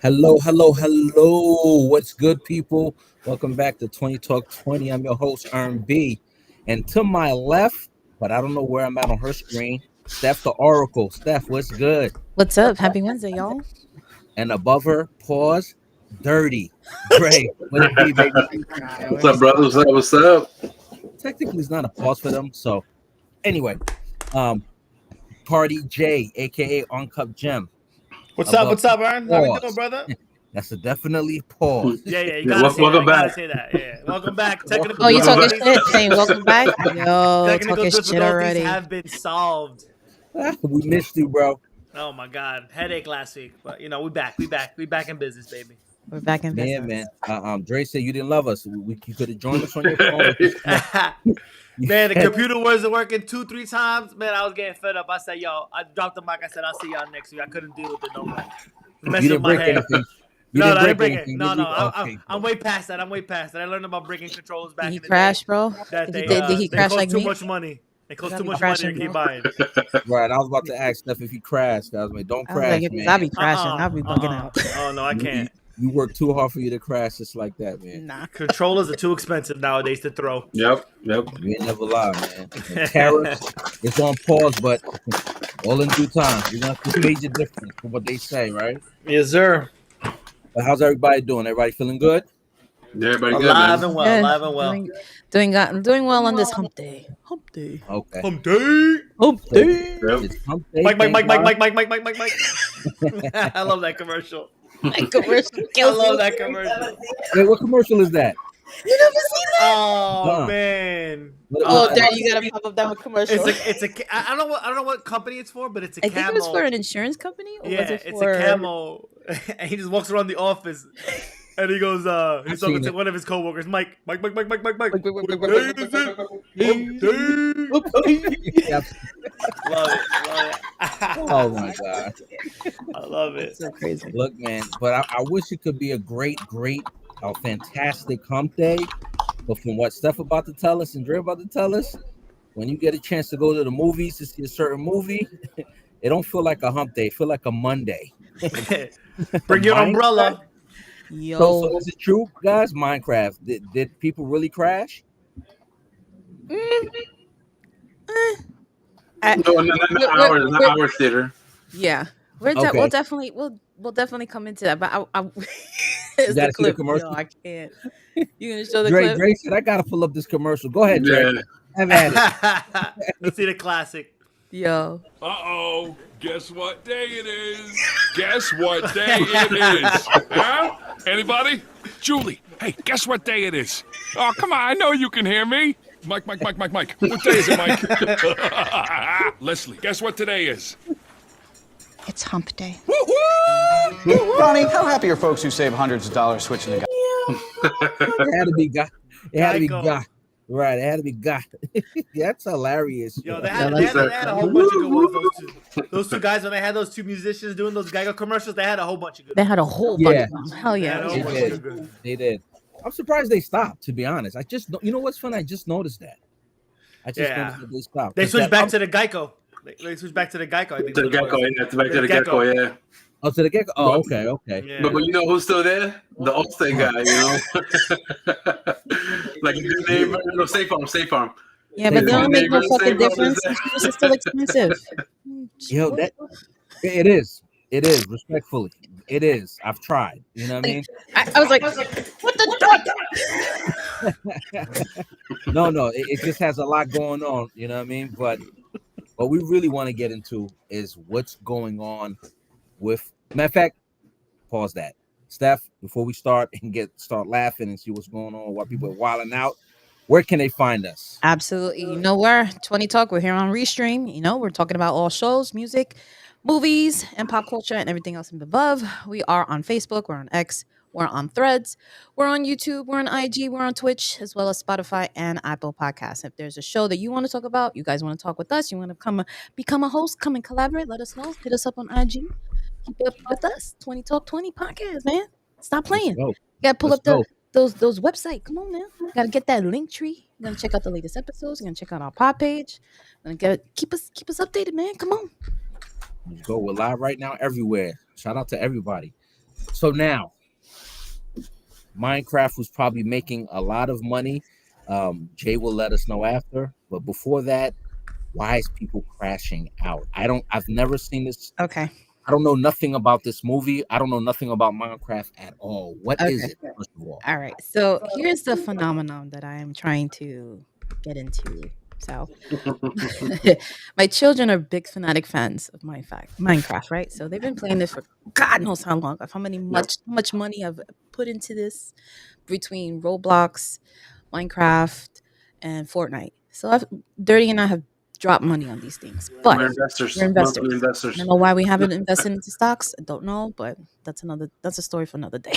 Hello, hello, hello. What's good, people? Welcome back to 20 Talk 20. I'm your host, B. And to my left, but I don't know where I'm at on her screen, Steph the Oracle. Steph, what's good? What's up? Happy Wednesday, y'all. And above her, pause, dirty. Dre, what it be, baby? What's up, brother? What's up? Technically, it's not a pause for them. So, anyway, Party J, aka Uncut Gem. What's up, Aaron? How we doing, brother? That's a definitely pause. Yeah, you gotta say welcome that. You back. gotta say that. Yeah, welcome back. Technical Oh, you talking difficulties- shit? Saying welcome back? Yo, Technical talking shit difficulties already. have been solved. We missed you, bro. Oh my God, headache last week, but we back. We back in business, baby. We're back in business. Man. Dre said you didn't love us. You could have joined us on your phone. Man, the computer wasn't working 2-3 times. Man, I was getting fed up. I said, yo, I dropped the mic. I said, I'll see y'all next week. I couldn't deal with it no more. You Messing didn't with my break head. anything. No, I didn't break it. anything, No, did no, you? Okay, I'm way past that. I learned about breaking controllers back Did in he the crash, day. bro? That Did they, he they crash cost like too me? much money. It costs Gotta too be much crashing, money to keep bro. buying. Right. I was about to ask Steph if he crashed. I was like, don't I was crash, like, man. I'll be crashing. I'll be bugging out. Oh no, I can't. You work too hard for you to crash just like that, man. Nah. Controllers are too expensive nowadays to throw. Yep. You ain't never lie, man. And tariffs, it's on pause, but all in due time. You're gonna see a major difference from what they say, right? Yes, sir. But how's everybody doing? Everybody feeling good? Yeah, everybody good, Alive man. and well, alive and well. Doing well on this hump day. Hump day. Okay. Hump day. Hump So, day. Yep. it's hump day, Mike. thank God. I love that commercial. That commercial I kills love me. that commercial. Wait, what commercial is that? You never seen that? Oh Huh. man. Oh, there you gotta pop up that commercial. It's a. I don't know what company it's for, but it's a I camo. think it was for an insurance company, or Yeah, was it it's for? a camo, and he just walks around the office, and he goes, he's talking to one of his coworkers, Mike. What day is it? Hump day. Yeah. Love it. Oh my God. I love it. So crazy. Look, man, but I wish it could be a fantastic hump day. But from what Steph about to tell us and Dre about to tell us, when you get a chance to go to the movies to see a certain movie, it don't feel like a hump day. It feel like a Monday. Bring your umbrella. Yo, So is it true, guys? Minecraft, did people really crash? Not ours theater. yeah, Okay. we'll definitely come into that. But it's gotta the see the clip. commercial? No, I can't. You gonna show the Dre clip? said, I gotta pull up this commercial. Go ahead, Dre. Yeah. Have at it. Let's see the classic. Yo, Uh-oh, guess what day it is? Guess what day it is? Huh? Anybody? Julie, hey, guess what day it is? Oh, come on, I know you can hear me. Mike. What day is it, Mike? Leslie, guess what today is? It's hump day. Ronnie, how happy are folks who save hundreds of dollars switching to It had to be God. It had to be Geico. God. Right, it had to be God. That's hilarious. Yo, they had a whole bunch of good ones. Those two guys, when they had those two musicians doing those Geico commercials, they had a whole bunch of good they ones. had a whole Yeah. bunch of them. Hell They had yeah. a They whole bunch of did. good. They did. I'm surprised they stopped, to be honest. You know what's funny? I just noticed that. Yeah. Noticed that they stopped. They switched back to the Geico. They switched back to the Geico. I think To the that's what it gecko, was. yeah. Back to the gecko, yeah. Oh, to the gecko. Oh, okay. Yeah. But you know who's still there? The Allstate guy, you know? Like his neighbor, no, Safe Farm. Yeah, but they don't make no fucking difference. Same Insurance is still expensive. Yo, that it is. It is, respectfully. It is. I've tried. You know what I mean? I was like, what the fuck? No. It just has a lot going on. You know what I mean? But what we really want to get into is what's going on with. Matter of fact, pause that. Steph, before we start laughing and see what's going on while people are wilding out, where can they find us? Absolutely. You know where? 20 Talk. We're here on Restream. You know, we're talking about all shows, music, movies, and pop culture and everything else above. We are on Facebook. We're on X. We're on Threads. We're on YouTube. We're on IG. We're on Twitch, as well as Spotify and Apple Podcasts. If there's a show that you want to talk about, you guys want to talk with us, you want to become a host, come and collaborate, let us know. Hit us up on IG. Keep up with us. 20 Talk 20 podcast, man. Stop playing. Let's go. You gotta pull Let's up go. those website. Come on now. You gotta get that link tree. You're gonna check out the latest episodes. You're gonna check out our pod page. Keep us updated, man. Come on. Let's go. We're live right now everywhere. Shout out to everybody. So now, Minecraft was probably making a lot of money. Jay will let us know after. But before that, why is people crashing out? I've never seen this. Okay. I don't know nothing about this movie. I don't know nothing about Minecraft at all. What is Okay. it, first of all? All right. So here's the phenomenon that I am trying to get into. So my children are big fanatic fans of Minecraft, right? So they've been playing this for God knows how long. Of how much money I've put into this between Roblox, Minecraft, and Fortnite. So Dirty and I have dropped money on these things, but We're investors. we're investors. Monthly investors. I don't know why we haven't invested into stocks. I don't know, but that's a story for another day.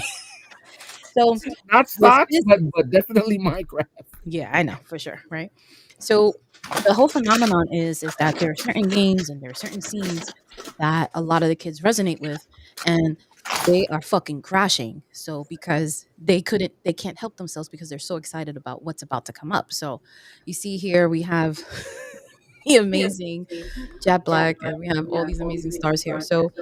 So Not stocks, but definitely Minecraft. yeah, I know for sure, right? So the whole phenomenon is that there are certain games and there are certain scenes that a lot of the kids resonate with, and they are fucking crashing. So because they can't help themselves because they're so excited about what's about to come up. So you see here we have the amazing Jack Black, and we have all these amazing stars here. So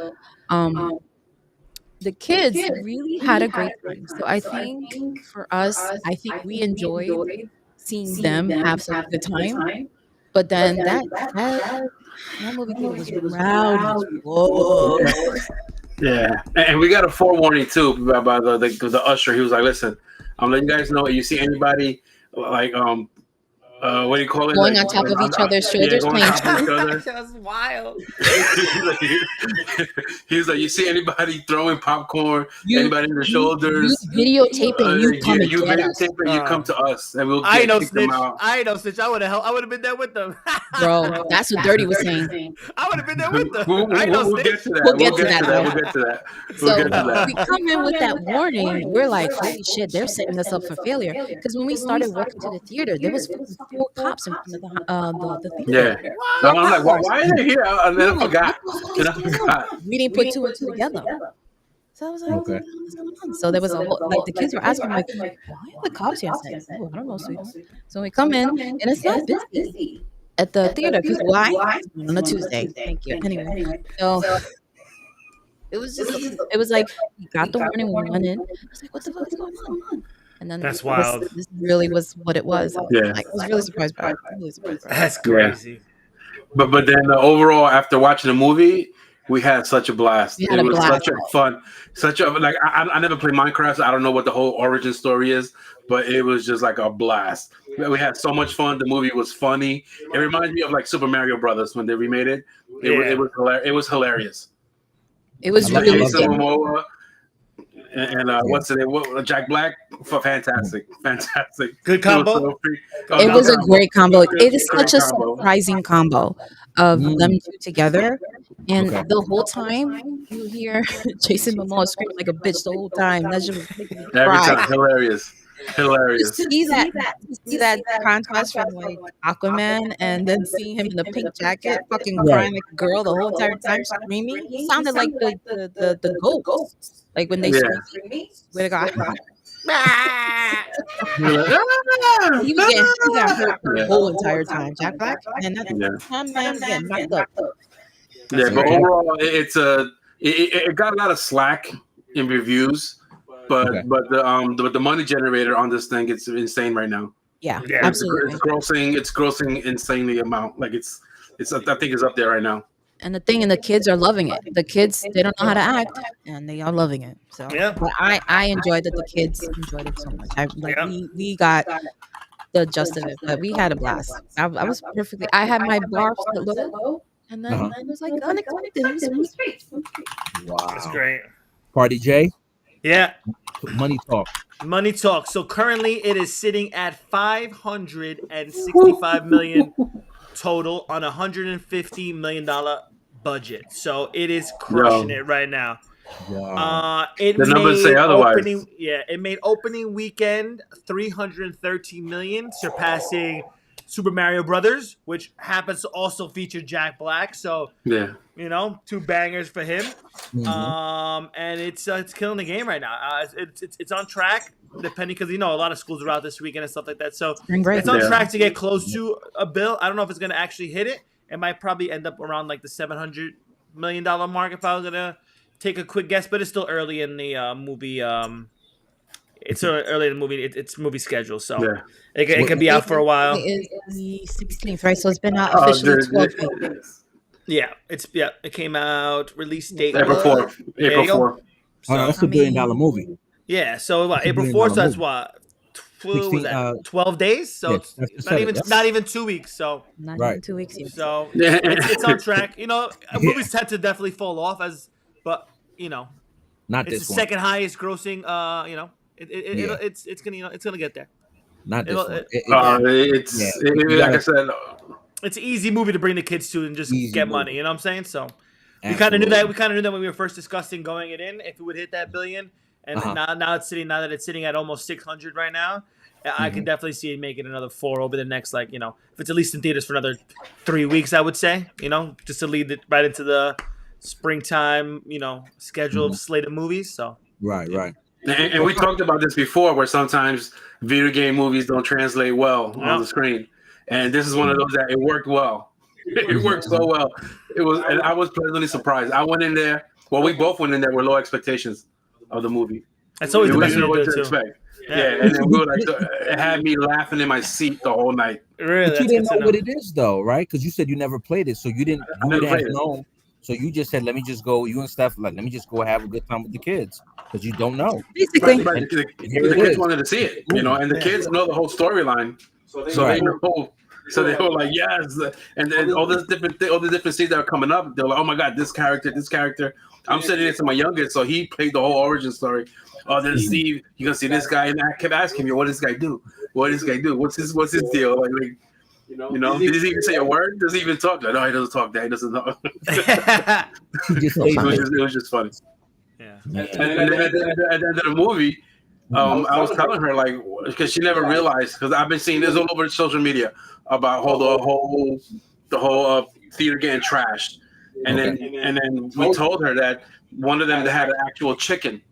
the kids really had a great time. So I think for us, I think we enjoyed seeing them have such a good time. But then that movie theater was rowdy as fuck. Yeah, and we got a forewarning too by the usher. He was like, "Listen, I'm letting you guys know. If you see anybody like what do you call it? Going like, on top of each other's shoulders, going playing on top of each other. That's wild. He was like, you see anybody throwing popcorn, anybody in the shoulders, you videotaping, you come and you get us. videotaping, you come to us, and we'll I know kick them snitch. out. I know snitch. I would have helped. I would have been there with them. Bro, that's what Dirty was saying. I would have been there with them. We'll get to that. We'll get to that. We'll get to that. So we come in with that warning. We're like, holy shit, they're setting us up for failure. Because when we started walking to the theater, there was 4 cops in front of the theater. Yeah. So I'm like, why are they here? And then I forgot. We didn't put 2 and 2 together. So I was like, Okay. what's going on? So there was a whole, like, the kids were asking, like, why are the cops here? I said, oh, I don't know, sweetheart. So we come in, and it's not busy at the theater. Because why? On a Tuesday. Thank you. Anyway, so it was like, we got the warning, we went in. I was like, what the fuck is going on? And then That's wild. This really was what it was. Yeah. Like, I was really surprised by it. That's crazy. But then overall, after watching the movie, we had such a blast. We had It a was blast. such a fun, I never played Minecraft, so I don't know what the whole origin story is, but it was just like a blast. We had so much fun. The movie was funny. It reminds me of like Super Mario Brothers when they remade it. It was hilarious. It was hilarious. It was I really love Jason good. Momoa and what's the name? Jack Black. Fantastic. Good combo? It was a great combo. It is Great such a combo. surprising combo of them two together. And Okay. the whole time you hear Jason Momoa screaming like a bitch the whole time. That just was making me Every cry. time, hilarious. Just to see that contrast from like Aquaman and then seeing him in the pink jacket, fucking crying like a girl the whole entire time, screaming. He sounded like the ghost. Like when they Yeah. scream, swear to God. You're like, "Ah!" He got hurt the Yeah. whole entire time. Jack Black, and that Yeah. time man getting knocked up. Yeah, but Okay. overall, it got a lot of slack in reviews, but Okay. the money generator on this thing, it's insane right now. Yeah, Yeah, absolutely. It's grossing insanely amount. Like it's I think it's up there right now. And the kids are loving it. The kids, they don't know how to act, and they are loving it. So Yeah. but I enjoyed that the kids enjoyed it so much. Yeah. We got the gist of it, but we had a blast. I was perfectly. I had my bar set low, and then Uh-huh. it was like unexpected. It was great. Wow. That's great. Party J, Yeah. money talk. Money talk. So currently it is sitting at 565 million total on a $150 million budget. So it is crushing it right now. Wow. It The numbers made say otherwise. it made opening weekend 313 million, surpassing Super Mario Brothers, which happens to also feature Jack Black. So Yeah. 2 bangers for him. Mhm. And it's killing the game right now. It's on track, depending, because a lot of schools are out this weekend and stuff like that. So Spring break. it's on Yeah. track to get close to a bill. I don't know if it's gonna actually hit it. It might probably end up around like the $700 million mark if I was gonna take a quick guess, but it's still early in the movie. It's early in the movie. It's movie schedule, so it could be out for a while. It is the 16th, right? So it's been out officially 12 weeks. Yeah, it came out release date April 4th. April 4th. Oh, no, that's a $1 billion movie. Yeah, so April 4th, so that's what 12 days. So it's not even 2 weeks. So not even 2 weeks yet. So it's on track. Movies tend to definitely fall off but not it's this the one. second highest grossing. It's gonna get there. Not this one. Like I said, it's an easy movie to bring the kids to and just get money. You know what I'm saying? So Absolutely. we kind of knew that. We kind of knew that when we were first discussing going it in, if it would hit that $1 billion. And now that it's sitting at almost 600 right now, I can definitely see it making another 4 over the next, if it's at least in theaters for another 3 weeks, I would say, just to lead it right into the springtime, schedule of slate of movies. So right. And we talked about this before, where sometimes video game movies don't translate well on the screen, and this is one of those that it worked well. It worked so well. And I was pleasantly surprised. I went in there. Well, we both went in there with low expectations of the movie. That's always the best way way to expect. Yeah, and then we were it had me laughing in my seat the whole night. Really, but you didn't know what it is, though, right? Because you said you never played it, so you didn't. You would have known. So you just said, "Let me just go." You and Steph, let me just go have a good time with the kids, because you don't know. Basically, the kids wanted to see it, and the kids know the whole storyline, so they know. So they were like, yes, and then all the different scenes that are coming up, they're like, oh my god, this character. I'm sitting next to my youngest, so he played the whole origin story. Oh, then Steve, you gonna see this guy, and I kept asking me, what does this guy do? What's his deal? Like, did he even say a word? Does he even talk? Like, no, he doesn't talk. That he doesn't know. It was just funny. Yeah. And then at the end of the movie, I was telling her, like, because she never realized, because I've been seeing this all over social media about the whole theater getting trashed, and then we told her that one of them had an actual chicken.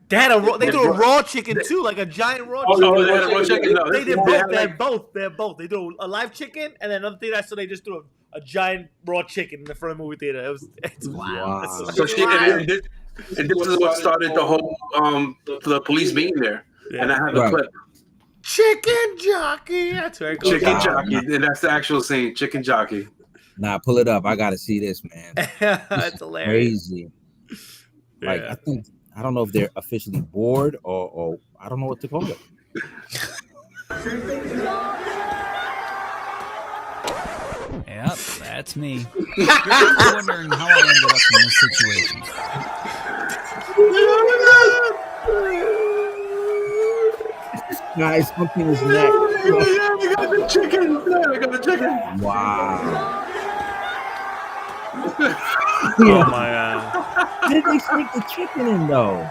They had they do a raw chicken too, like a giant raw chicken. Oh, they had a raw chicken. No, they did both. They had both. They had both. They do a live chicken, and then another thing so they just do a giant raw chicken in the front of the movie theater. It's wow. So and this is what started the whole the police being there, and I have a clip. Chicken jockey. That's very cool. Chicken jockey, and that's the actual scene. Chicken jockey. Nah, pull it up. I gotta see this, man. That's hilarious. Crazy. Like I don't know if they're officially bored or I don't know what to call it. Yep, that's me. You're wondering how I ended up in this situation. Guys, something is neck. We got the chicken. We got the chicken. Wow. Oh my god. Did they sneak the chicken in though?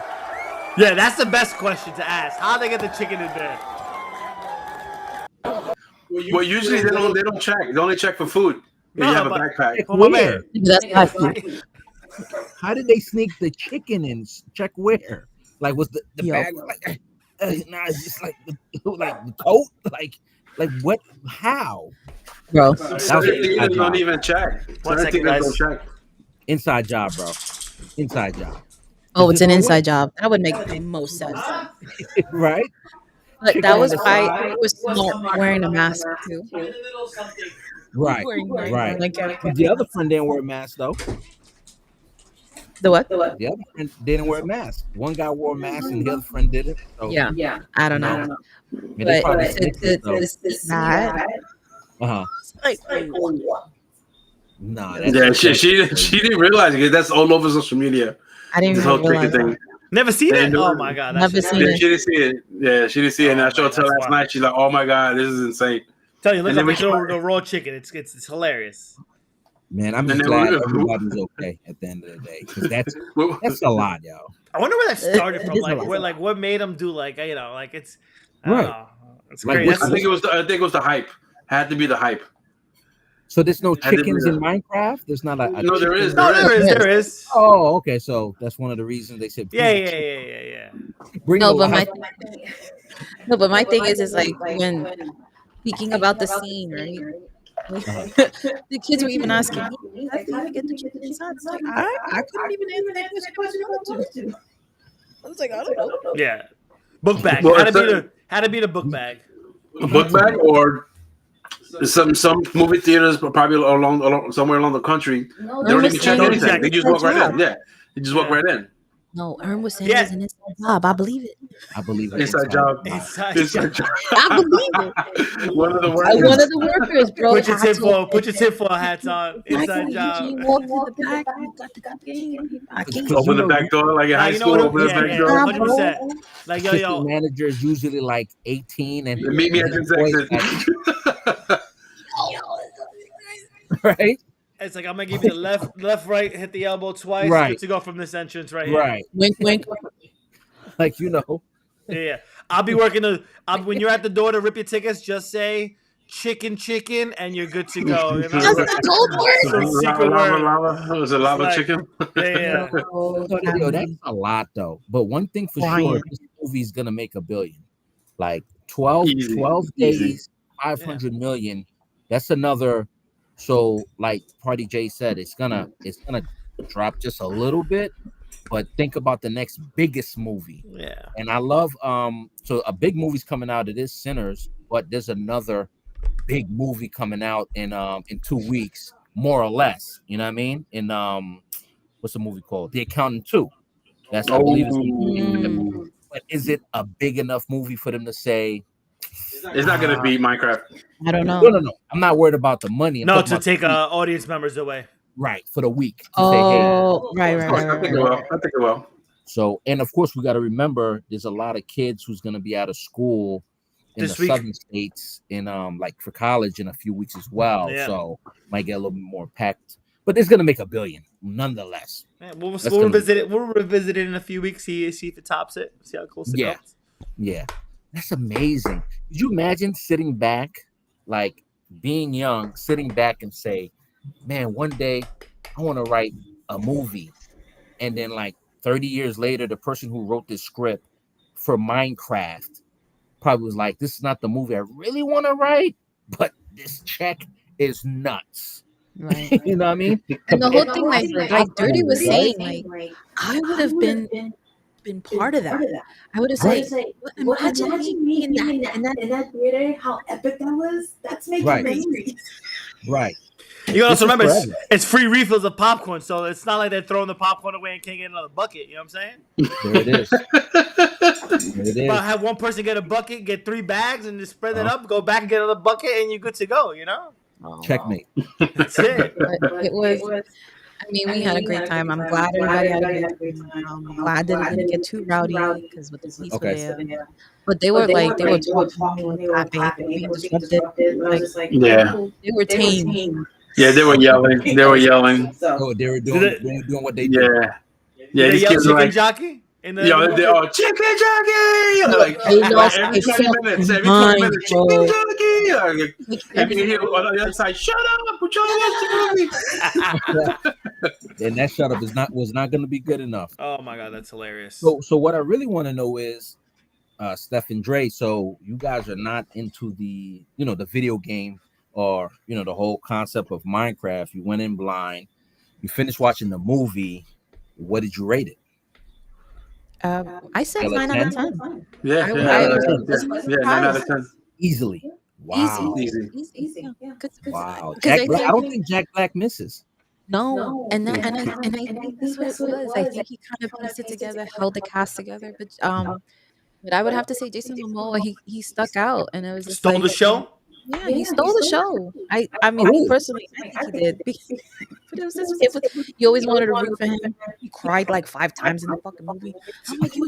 Yeah, that's the best question to ask. How they get the chicken in there? Well, usually they don't check. They only check for food. You have a backpack. Where? That's my food. How did they sneak the chicken in? Check where? Like was the bag like? Nah, it's just like the coat. Like what? How? Bro, They don't even check. 1 second, guys. Inside job, bro. Inside job. Oh, it's an inside job. That would make the most sense. Right? But that was why it was smart wearing a mask too. Right. Right. The other friend didn't wear a mask though. The what? The other friend didn't wear a mask. One guy wore a mask and the other friend didn't. So, yeah. I don't know. Yeah, But it's that. Like, nah. Yeah, she didn't realize it. That's all over social media. I didn't This even whole realize chicken that. thing. Never seen it? Oh my god. Never seen Yeah, it. she didn't see it. Yeah, she didn't see it. And I showed her last night. She's like, "Oh my god, this is insane." Tell you, look And at then the raw chicken. It's hilarious. Man, I'm just glad everybody's okay at the end of the day. Because that's a lot, yo. I wonder where that started from. It is Like, a lot. where, what made them do it's I don't know. It's Like, crazy. I think it was the hype. Had to be the hype. So there's no Had to be chickens in the- Minecraft? There's not a No, there chicken- is. No, there is. Oh, okay. So that's one of the reasons they said Yeah. bring No, the but life- my thing is like when speaking about the scene, right? The kids were even asking me, "How do you get the chicken inside?" It's like I couldn't even answer that question if I wanted to. I was like, I don't know. Yeah, book bag. Well, How to beat a book bag. A book bag, or some movie theaters, probably along somewhere along the country. They don't even check anything. They just walk right in. Yeah, they just walk right in. No, Ern was saying it's an inside job. I believe it. I believe it. Inside job. Inside job. I believe it. One of the One workers. of the workers, bro. Put your tinfoil hats on. Inside job. He walked to the back. He got the game. I can't. Open the back door like in high school. Open the back door. 100%. Like yo. Manager is usually like 18 and Meet me at the exit. Right. It's like I'm gonna give you the left, right, hit the elbow twice. Right. Good to go from this entrance right here. Right. Wink, wink. Like, you know. Yeah. I'll be working when you're at the door to rip your tickets, just say chicken, and you're good to go. You know? That's the cold word. Some secret word. Lava. Was it lava Like- chicken? Yeah. Yo, that's a lot though. But one thing for sure, this movie's gonna make $1 billion. Like 12 days, 500 million. That's another. So, like Party J said, it's gonna drop just a little bit, but think about the next biggest movie. Yeah. And I love so a big movie's coming out. It is Sinners, but there's another big movie coming out in 2 weeks, more or less. You know what I mean? In what's the movie called? The Accountant 2. That's I believe it's. But is it a big enough movie for them to say? It's not gonna beat Minecraft. I don't know. No. I'm not worried about the money. No, to take audience members away. Right, for the week. To Oh, say, hey. right. I think it will. So, and of course, we got to remember there's a lot of kids who's going to be out of school in This the week. southern states in like for college in a few weeks as well. Yeah. So might get a little bit more packed, but it's going to make $1 billion nonetheless. Yeah, we'll revisit it. We'll revisit it in a few weeks. See if it tops it. See how close it comes. Yeah, that's amazing. Could you imagine sitting back, like being young, sitting back and say, man, one day I want to write a movie. And then like 30 years later, the person who wrote this script for Minecraft probably was like, this is not the movie I really want to write, but this check is nuts. Right. You know what I mean? And the whole thing, like Dirty was saying, like I would have been part of that. I would have said, imagine me in that theater, how epic that was. That's making Right. me angry. Right. You gotta also This is remember, forever. it's free refills of popcorn, so it's not like they're throwing the popcorn away and can't get another bucket. You know what I'm saying? There it is. There it is. But have one person get a bucket, get 3 bags, and just spread it up, go back and get another bucket, and you're good to go. You know? Checkmate. That's it. But it was. I mean, we had a great time. I'm glad everybody had a great time. I'm glad that it didn't get too rowdy because with the police were there. But they were like, they were talking, they were clapping, being disrupted. Like, Yeah. they were tame. Yeah, they were yelling. They were yelling. Oh, they were doing what they do. Yeah. Yeah, Did these they yell kids are chicken like, jockey? In the, yo, they all chicken jockey. Like, They lost every their 20 minutes, every 20 mind, minutes, bro. chicken jockey. And you hear on the other side, shut up, put your hands together. And that shut up was not going to be good enough. Oh my god, that's hilarious. So what I really want to know is, Stef and Dre. So you guys are not into the the video game or the whole concept of Minecraft. You went in blind. You finished watching the movie. What did you rate it? I said 9 out of 10. Yeah, 9 out of 10. Easily. Wow. Easy. Easy. Wow. Because I don't think Jack Black misses. No, and I think that's what it was. I think he kind of pieced it together, held the cast together. But I would have to say Jason Momoa, he stuck out, and it was just Stole the show. Yeah, he stole the show. I mean, me personally, I think he did. But it was you always wanted to root for him. He cried like 5 times in the fucking movie. I'm like, you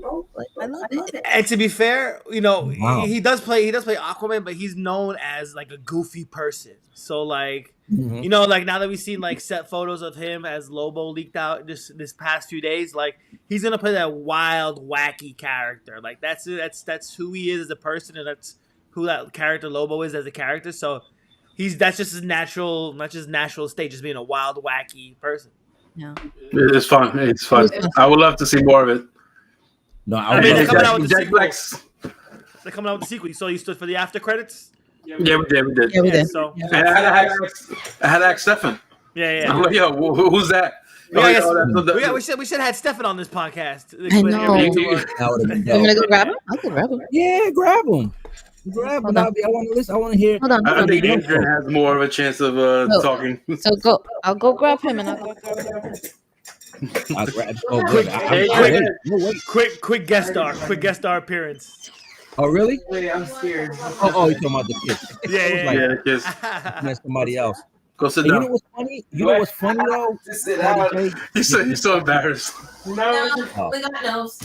bro. Like, I love it. And to be fair, Wow. he does play Aquaman, but he's known as like a goofy person. So like, like now that we've seen like set photos of him as Lobo leaked out this past few days, like he's gonna play that wild, wacky character. Like that's who he is as a person, and that's who that character Lobo is as a character. So that's just his natural, not just natural state, just being a wild, wacky person. Yeah. It's fun. It's fun. I would love to see more of it. No, I mean, they're coming out with the Jack sequel. Black's. They're coming out with the sequel. So you stood for the after credits. Yeah, we did. Yeah, we did. So I had to ask Stefan. yeah. I'm like, yo, who's that? We should have had Stefan on this podcast. I know. That would have been You want me to dope. go grab him? I'll go grab him. Yeah, grab him. Grab him. Hold on. I want to listen. I want to hear. Hold on. I think Adrian has more of a chance of talking. So go. I'll go grab him and I'll go grab him. I'll grab. Oh, good. Quick guest star appearance. Oh, really? Wait, I'm scared. Oh, you're talking about the kids. Yeah. Kiss. That's somebody else. Go sit Hey, down. you know what's funny? You know what's funny though? Just sit down. He's so embarrassed. No, Oh. we got nose.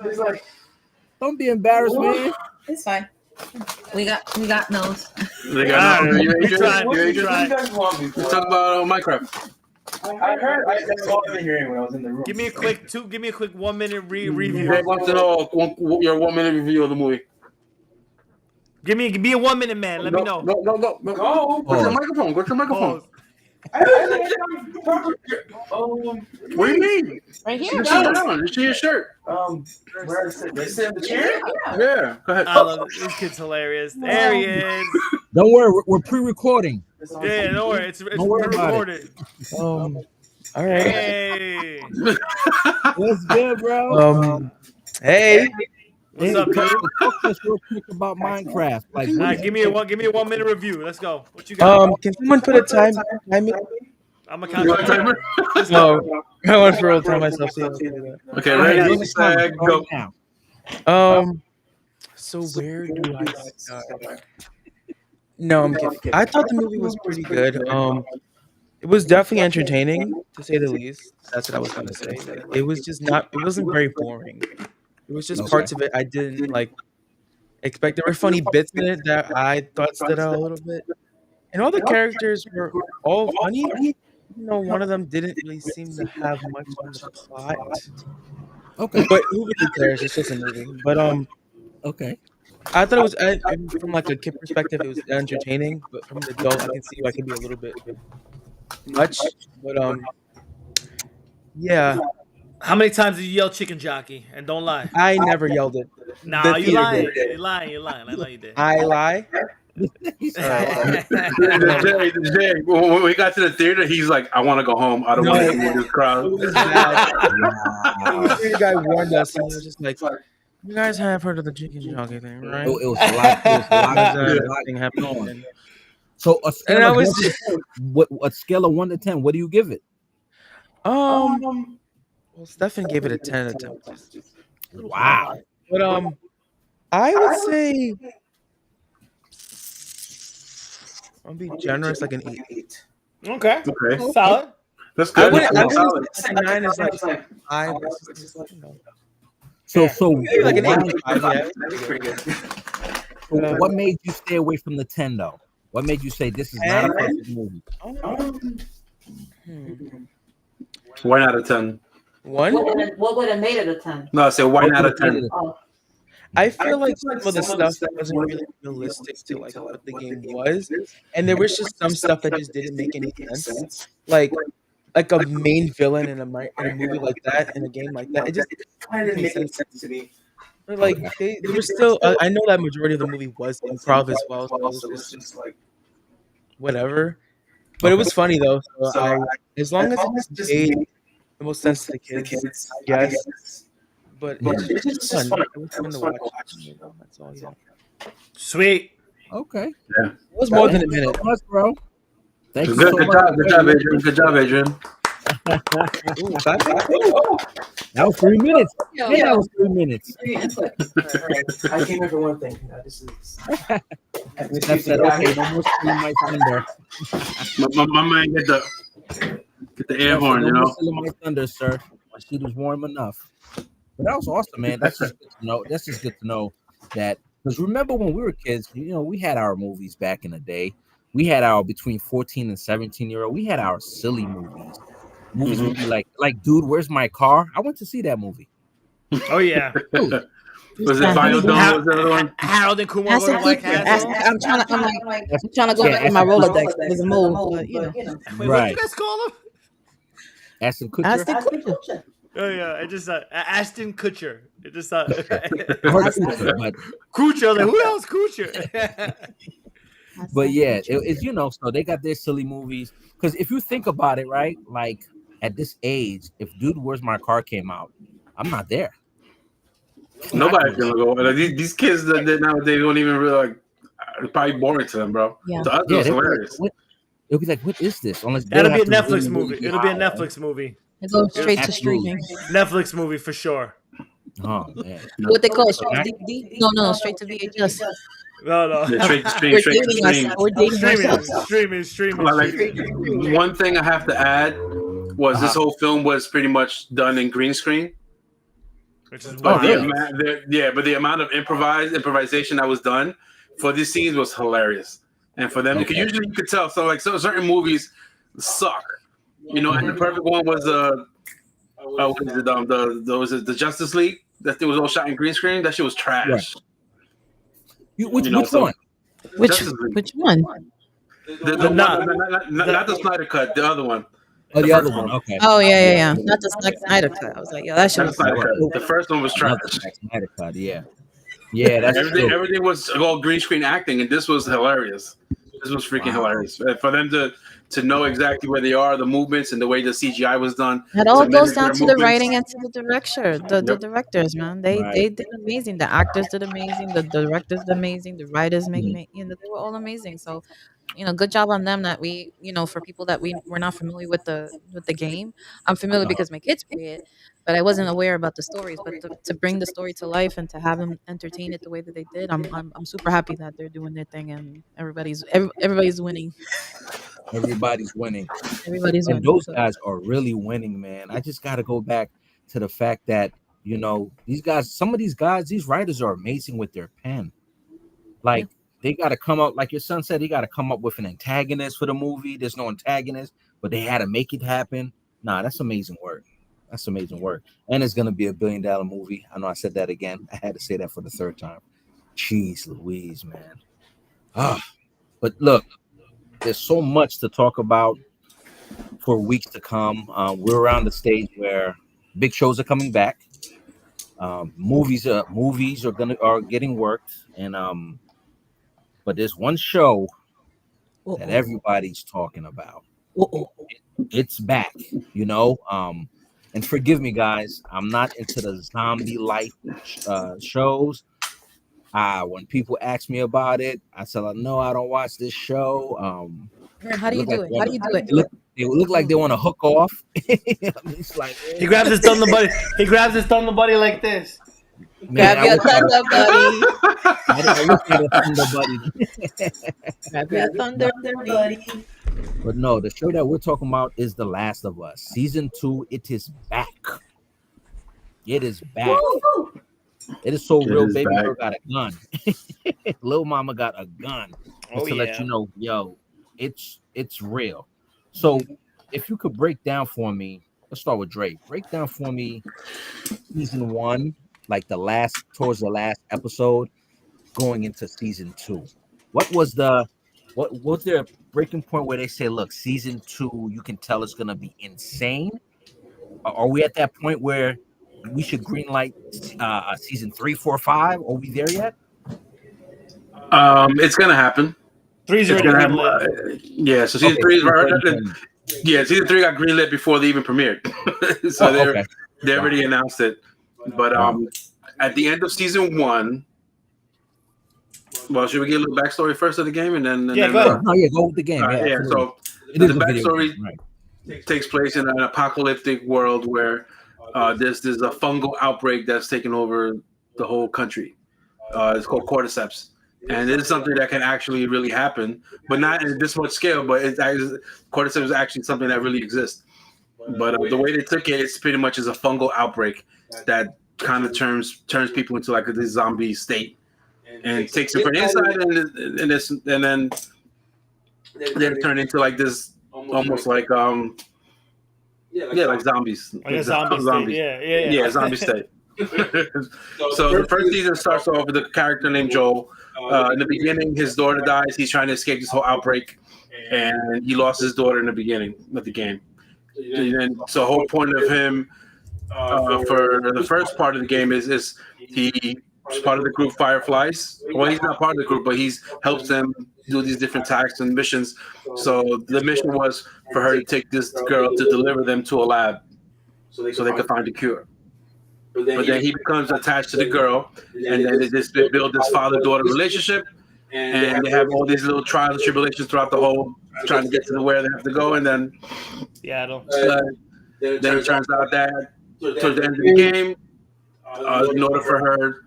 He's like, Don't be embarrassed, man. it's fine. We got nose. They got All right, you, we Adrian? tried. You, We Adrian? tried. Let's talk about Minecraft. I heard. That's all I've been hearing when I was in the room. Give me a quick 1 minute review. Greg wants to know your 1 minute review of the movie. Give me a 1 minute, man. Let me know. Go. Go to the microphone. Go to the microphone. Oh, What do you mean? Right here. You sit down. You see your shirt. Where is it? They sit in the chair? Yeah. Go ahead. I love it. This kid's hilarious. There he is. Don't worry, we're pre-recording. Yeah, don't worry. It's Don't worry about recorded. All right. Hey. What's good, bro? Hey. What's up, dude? Talk to us real quick about Minecraft. Like, All right, give me a 1 minute review. Let's go. What you got? Can someone put a time? I'm a You want a timer? No, I want to roll time myself. Okay, ready, set, go. now. So where do I start? No, I'm kidding. I thought the movie was pretty good. It was definitely entertaining, to say the least. That's what I was gonna say. It was just not. It wasn't very boring. It was just parts of it I didn't expect. There were funny bits in it that I thought stood out a little bit, and all the characters were all funny. Even though one of them didn't really seem to have much on the plot. Okay. But who really cares? It's just a movie. But Okay. I thought it was from like a kid perspective, it was entertaining. But from an adult, I can see why it can be a little bit much. But yeah. How many times did you yell chicken jockey? And don't lie. I never yelled it. Nah, The you theater lying. did. You're lying. I know you did. I lie. Jay, when we got to the theater, he's like, I want to go home. I don't want to be in this crowd. It was bad. The guy warned us, and he was just like, "You guys have heard of the chicken jockey thing, right?" It was a lot. It was a lot Thing happening. So a scale, And I of was 1 to 10, a scale of 1 to 10, what do you give it? Well, Stefan gave it a 10 out of 10. Wow. But I would say I'll be generous, like an 8. Okay. Okay. Solid. That's I good. wouldn't say 9 is like 5. So Maybe like an what- 8.5. Yeah. That'd be pretty good. so what made you stay away from the 10 though? What made you say this is not a perfect movie? 1 out of 10. 1. What would have made it a 10? No, I said 1 out of 10. Oh, I feel like some of the stuff that wasn't really realistic to like what the game was, and there was just some stuff that just didn't make any sense. Like a main villain in a movie like that, in a game like that, it just kind of didn't made make sense sense to me. But, like they were still. I know that majority of the movie was improv as well, so it was just like whatever. But it was funny though. So as long as it just made the most sense to the kids, I guess. But it's just fun. It was fun to watch. That's all. Yeah. Sweet. Okay. It was more than a minute. Thank you so much, bro. Thank you Good, so good much. job. Good job, Adrian. Good job, Adrian. Ooh, That was 3 minutes. Yeah, that was 3 minutes. I came here for one thing. This is. Steph said, okay, no more stealing my thunder. My man get the air horn, No you more know. stealing my thunder, sir. My sheet was warm enough. But that was awesome, man. That's just good to know. That's just good to know that, because remember when we were kids, we had our movies back in the day. We had our between 14 and 17-year-old. We had our silly movies. Movies would be like, dude, where's my car? I went to see that movie. Oh yeah. Dude, Was it Biodome? Was the other one? Harold and Kumar go to White Castle. I'm trying to go back in my Rolodex. There's a move, but Wait, what Right. you guys call him? Ashton Kutcher. Ashton Kutcher. Oh yeah, I just Ashton Kutcher. It just I heard Kutcher, but Kutcher. Like, who else Kutcher? But yeah, it's so they got their silly movies. Because if you think about it, right, like at this age, if Dude, Where's My Car came out, I'm not there. Nobody's gonna go. Like, these kids that nowadays don't even really like. It's probably boring to them, bro. Yeah. To us, it was hilarious. It'll be like, what is this? Unless That'll be a Netflix movie. It'll be a Netflix movie. It goes straight to streaming. Netflix movie for sure. Oh man. What they call it? Straight to DVD? No, straight to VHS. No. Yeah, straight We're to stream. dating ourselves. Streaming. Like, one thing I have to add was this whole film was pretty much done in green screen. Which is But wild. but the amount of improvisation that was done for these scenes was hilarious. And for them, because usually you could tell. So like, certain movies suck, and the perfect one was what is it? The Justice League. That thing was all shot in green screen. That shit was trash. Right. Which one? Which one? Not the Snyder cut. The other one. Oh, the other one. Okay. Oh yeah. Not the Zack Snyder cut. I was like, that shit was. The first one was trash. Snyder cut. Yeah. Yeah, that's everything was all green screen acting, and this was hilarious. This was freaking hilarious. For them to know exactly where they are, the movements, and the way the CGI was done. It all goes down to the writing and to the director, the directors, man. They did amazing. The actors did amazing. The directors did amazing. The writers they were all amazing. So, good job on them. That we, for people that we're not familiar with the game. I'm familiar because my kids play it, but I wasn't aware about the stories. But to bring the story to life and to have them entertain it the way that they did, I'm super happy that they're doing their thing and everybody's winning. Everybody's winning. Everybody's winning. Those guys are really winning, man. I just got to go back to the fact that these guys, some of these guys, these writers are amazing with their pen. Like they got to come up, like your son said, he got to come up with an antagonist for the movie. There's no antagonist, but they had to make it happen. Nah, that's amazing work. That's amazing work. And it's gonna be $1 billion movie. I know I said that again. I had to say that for the third time. Jeez Louise, man. But look, there's so much to talk about for weeks to come. We're around the stage where big shows are coming back. Movies are getting worked, and but there's one show that everybody's talking about. It's back, and forgive me, guys, I'm not into the zombie life shows. When people ask me about it, I said, no, I don't watch this show. How do you do it? How do you do it? They look like they want to hook off. It's like, he grabs his thunder buddy. He grabs his thunder buddy like this. Grab your thunder buddy. I look at a thunder buddy. Grab your thunder buddy. But no, the show that we're talking about is The Last of Us. Season 2, it is back. It is back. Woo-hoo! It is so real. Baby girl got a gun. Lil mama got a gun. Let you know, yo, it's real. So if you could break down for me, let's start with Dre. Break down for me season 1, like towards the last episode, going into season 2. What was their breaking point where they say, look, season 2, you can tell it's gonna be insane? Are we at that point where we should greenlight season 3, 4, 5? Are we there yet? It's gonna happen. 3's already greenlit. So season 3 is right. Yeah, season 3 got greenlit before they even premiered. So they already announced it. But at the end of season 1, well, should we get a little backstory first of the game and then? Go with the game. So the backstory takes place in an apocalyptic world where there's a fungal outbreak that's taken over the whole country. It's called cordyceps, and it is something that can actually really happen, but not in this much scale. But cordyceps is actually something that really exists. But the way they took it, it's pretty much as a fungal outbreak that kind of turns people into like this zombie state, and takes them from the inside, and then they turn into like this almost like like zombies. Like a zombie state. Yeah, zombie state. So the first season starts off with a character named Joel. In the beginning, his daughter dies. He's trying to escape this whole outbreak, and he lost his daughter in the beginning of the game. And so the whole point of him for the first part of the game is he part of the group Fireflies. Well, he's not part of the group, but he's helps them do these different tasks and missions. So the mission was for her to take this girl to deliver them to a lab so they could find a cure. But then he becomes attached to the girl, and then they just build this father-daughter relationship, and they have all these little trials and tribulations throughout the whole, trying to get to where they have to go, and then Seattle. Then it turns out that towards the end of the game, in order for her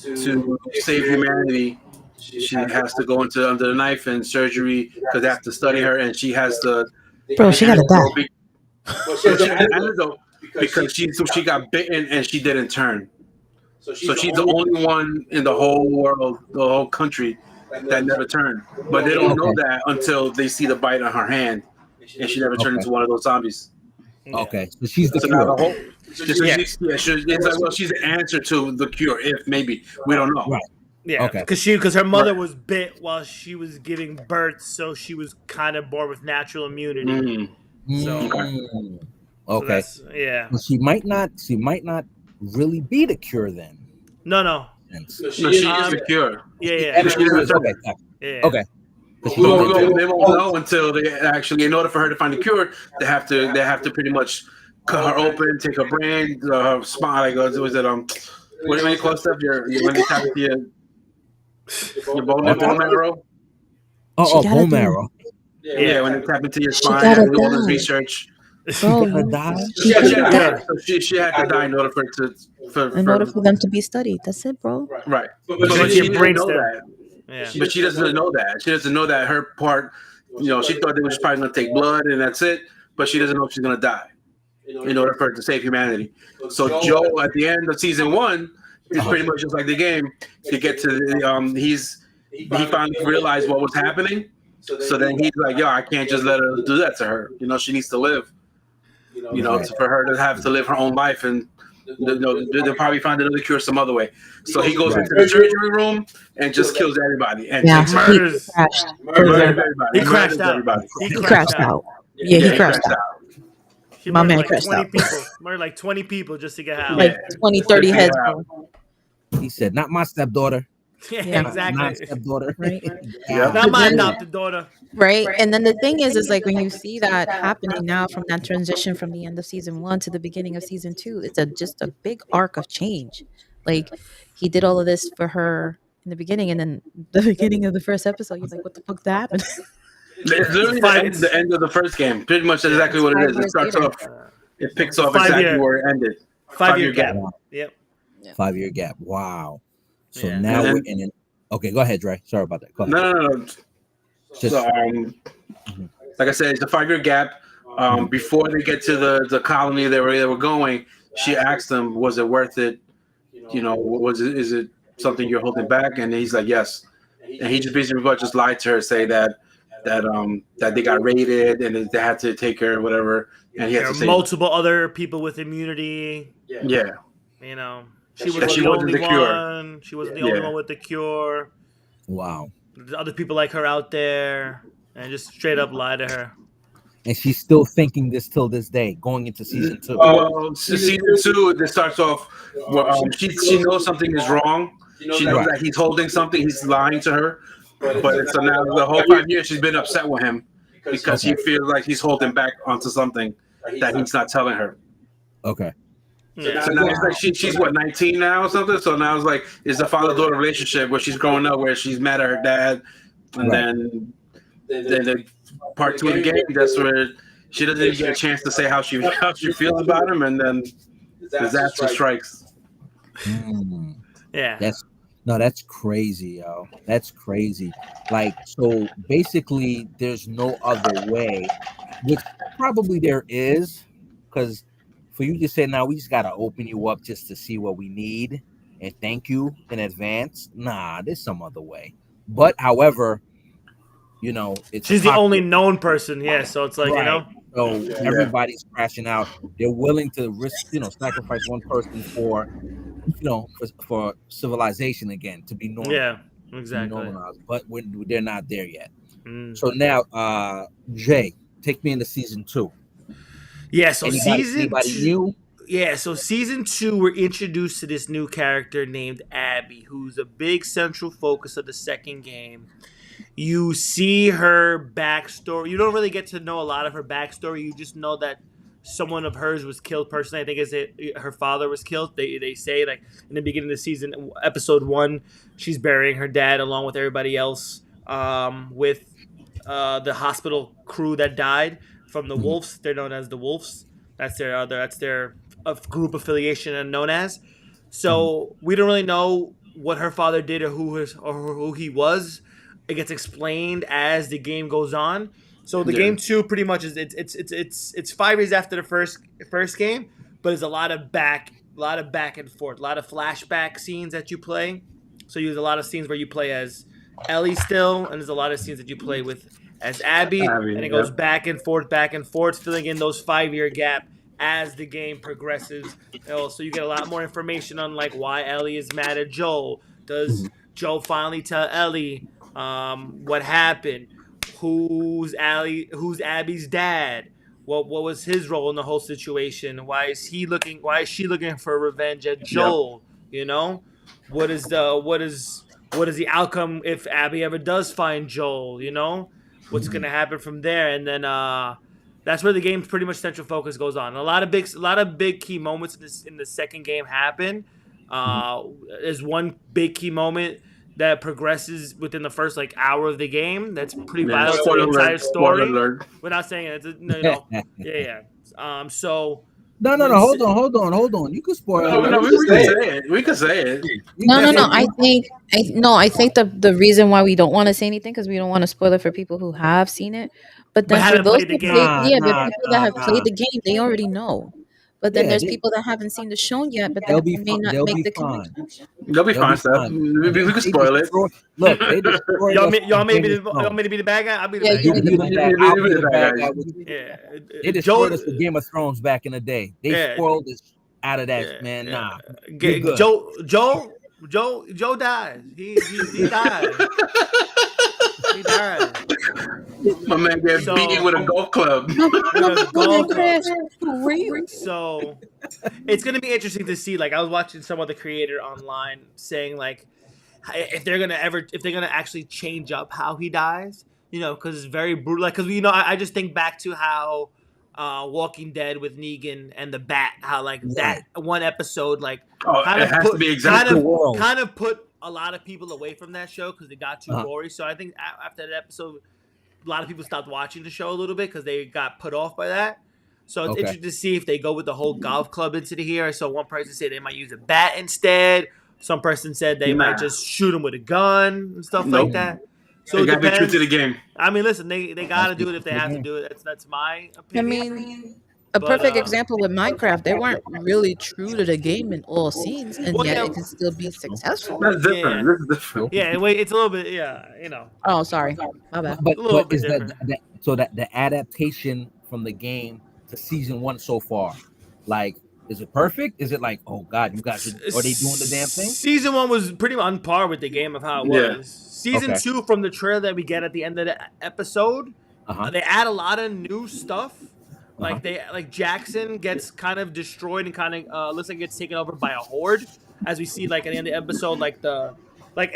to save humanity, she has to go under the knife and surgery because they have to study her, and she has the She gotta die. antidote because she got bitten and she didn't turn. So she's the only one in the whole world, the whole country, that never turned. But they don't know that until they see the bite on her hand, and she never turned into one of those zombies. Okay, so she's the cure. She's the answer to the cure. If maybe we don't know. Right. Yeah, Okay. because her mother was bit while she was giving birth, so she was kind of born with natural immunity. Okay. So yeah. Well, she might not really be the cure then. No. No, she is the cure. Yeah. Okay. They won't know until they actually, in order for her to find a cure, they have to pretty much cut her open, take her brain, her spine. Like, was it what do you call stuff? When they tap into your bone marrow. Bone marrow. Yeah, when they tap into your spine and do all this research. Bro, She had to die in order for them to be studied. That's it, bro. Right. But she she brain didn't know stem. that. Yeah. But she doesn't know that. She doesn't know that her part, she thought they were just probably going to take blood and that's it. But she doesn't know if she's going to die in order for her to save humanity. So Joe, at the end of season 1, is pretty much just like the game. To get to he finally realized what was happening. So then he's like, yo, I can't just let her do that to her. She needs to live. For her to have to live her own life, and they'll probably find another cure some other way. So he goes into the surgery room and just kills everybody and murders everybody. He crashed out. Everybody. He crashed out. Yeah, he crashed out. He My murdered man like crashed 20 out. people. Murdered like 20 people just to get out. Like 20, 30 heads, bro. He said, "Not my stepdaughter." Yeah, exactly. Not stepdaughter. Right. Not my adopted daughter. Right. And then the thing is like when you see that happening now from that transition from the end of season 1 to the beginning of season 2, it's just a big arc of change. Like he did all of this for her in the beginning, and then the beginning of the first episode, you're like, what the fuck happened? It's literally the end of the first game. Pretty much exactly what it is. It starts off. It picks off exactly where it ended. 5-year gap. Yep. 5-year gap. Wow. So Yeah. now we're in an. Okay, go ahead, Dre. Sorry about that. Go ahead. No. Just, So, like I said, it's a 5-year gap. Before they get to the colony they were going, she asked them, "Was it worth it? Is it something you're holding back?" And he's like, "Yes." And he just basically just lied to her, say that they got raided and they had to take her or whatever. And he had There to are say multiple other people with immunity. Yeah. She wasn't the only one. She wasn't the only one with the cure. wow. There's other people like her out there, and just straight up lie to her. And she's still thinking this till this day, going into season 2. Season 2, it starts off. She knows something is wrong. She knows that he's holding something. He's lying to her. But so now the whole 5 years she's been upset with him because he feels like he's holding back onto something that he's not telling her. Okay. Yeah. So now it's like she's what, 19 now or something. So now it's like it's a father-daughter relationship where she's growing up, where she's mad at her dad, and then the part 2 of the game, that's where she doesn't even get a chance to say how she feels about him, and then disaster strikes. Yeah. That's crazy, yo. That's crazy. Like, so basically there's no other way, which probably there is, because for you to say, now we just gotta open you up just to see what we need and thank you in advance. Nah, there's some other way. But however, she's the only known person, so it's like, right. So everybody's crashing out. They're willing to risk, sacrifice one person for civilization again, to be normal. Yeah, exactly. But they're not there yet. So now, Jay, take me into season 2. Yeah, so anybody new? Yeah, so season 2, we're introduced to this new character named Abby, who's a big central focus of the second game. You see her backstory. You don't really get to know a lot of her backstory. You just know that someone of hers was killed personally. I think her father was killed. They say like in the beginning of the season, episode 1, she's burying her dad along with everybody else. With the hospital crew that died from the Wolves. They're known as the Wolves. That's their group affiliation and known as. So we don't really know what her father did or who he was. It gets explained as the game goes on. So the game 2 pretty much is it's 5 years after the first game, but there's a lot of back and forth, a lot of flashback scenes that you play. So there's a lot of scenes where you play as Ellie still, and there's a lot of scenes that you play with as Abby, and it goes back and forth, filling in those 5-year gap as the game progresses. So you get a lot more information on like why Ellie is mad at Joel. Does Joel finally tell Ellie what happened? Who's Abby's dad? What was his role in the whole situation? Why is she looking for revenge at Joel? You know, what is the outcome if Abby ever does find Joel? You know, what's gonna happen from there? And then that's where the game's pretty much central focus goes on. A lot of big key moments in the second game happen. There's one big key moment that progresses within the first like hour of the game. That's pretty vital to the entire story. We're not saying it. So. No. Hold on. You can spoil it. We can say it. No. I think the reason why we don't want to say anything because we don't want to spoil it for people who have seen it. But then for those people that have played the game, they already know. But then there's people that haven't seen the show yet, but they may not make the connection. They'll be fine, Steph. We can spoil it. Look, they destroyed y'all may be the bad guy. I'll be the bad guy. They destroyed us with Game of Thrones back in the day. They spoiled us out of that, man. Nah. Joe died. He died. He died. My man got beaten with a golf club. So it's gonna be interesting to see. Like I was watching some other creator online saying like if they're gonna actually change up how he dies, you know, because it's very brutal. Like because I just think back to how Walking Dead with Negan and the Bat, how like that one episode like kind of put a lot of people away from that show because it got too gory. So I think after that episode, a lot of people stopped watching the show a little bit because they got put off by that. So it's interesting to see if they go with the whole golf club into the here. So one person said they might use a bat instead. Some person said they might just shoot him with a gun and stuff like that. So it got to be true to the game. I mean, listen, they got to do it if they have to do it. That's my opinion. I mean, a perfect example with Minecraft, they weren't really true to the game in all scenes, and yet it can still be successful. That's different. Yeah. This is different. Yeah, wait, it's a little bit, you know. Oh, sorry, my bad. But is that the adaptation from the game to season 1 so far, like, is it perfect? Is it like, oh God, you guys are they doing the damn thing? Season 1 was pretty much on par with the game of how it was. Season 2, from the trailer that we get at the end of the episode, they add a lot of new stuff. Like Jackson gets kind of destroyed and kind of looks like it gets taken over by a horde, as we see like at the end of the episode. Like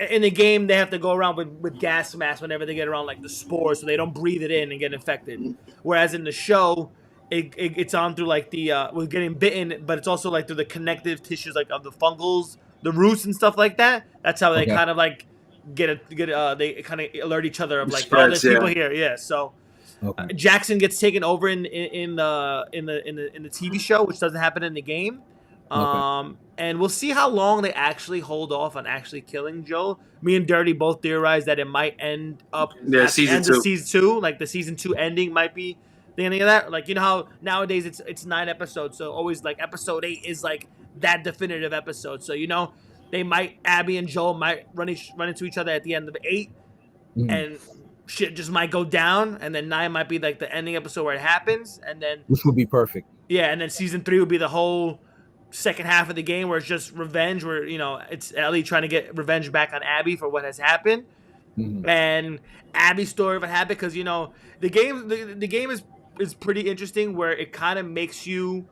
in the game, they have to go around with gas masks whenever they get around like the spores, so they don't breathe it in and get infected. Whereas in the show, it's on through like the we're getting bitten, but it's also like through the connective tissues like of the fungals, the roots and stuff like that. That's how they kind of like they kind of alert each other of like there's people here. Yeah, so. Jackson gets taken over in the TV show, which doesn't happen in the game. And we'll see how long they actually hold off on actually killing Joel. Me and Dirty both theorize that it might end up at the end of season 2. Like the season 2 ending might be the ending of that. Like you know how nowadays it's 9 episodes, so always like episode 8 is like that definitive episode. So you know Abby and Joel might run into each other at the end of 8, and shit just might go down, and then 9 might be like the ending episode where it happens, and then which would be perfect. Yeah, and then season 3 would be the whole second half of the game where it's just revenge, where you know it's Ellie trying to get revenge back on Abby for what has happened, and Abby's story of what happened, because you know the game is pretty interesting where it kind of makes you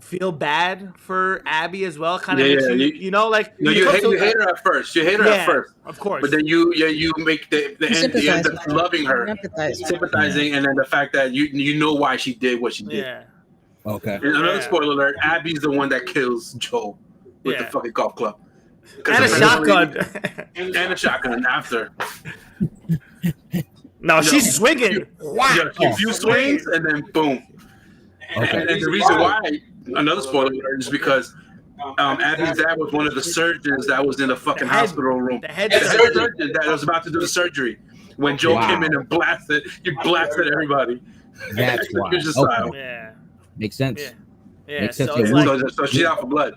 feel bad for Abby as well. Kind of Yeah, makes yeah, you know, like No, you hate her at first. You hate her at first, of course. but then you make the end. You end up loving her, sympathizing, and then the fact that you know why she did what she did. Yeah. Okay. And another spoiler alert: Abby's the one that kills Joel with the fucking golf club. And a shotgun. And a shotgun after. No, she's swinging. A few swings and then boom. Okay. And the reason why, another spoiler alert, is because Abby's dad was one of the surgeons that was in the fucking hospital room. The head surgeon that was about to do the surgery. When Joe came in and blasted everybody. That's why. Style. Yeah. Makes sense. Yeah. Makes sense. So, Yeah, so she's out for blood.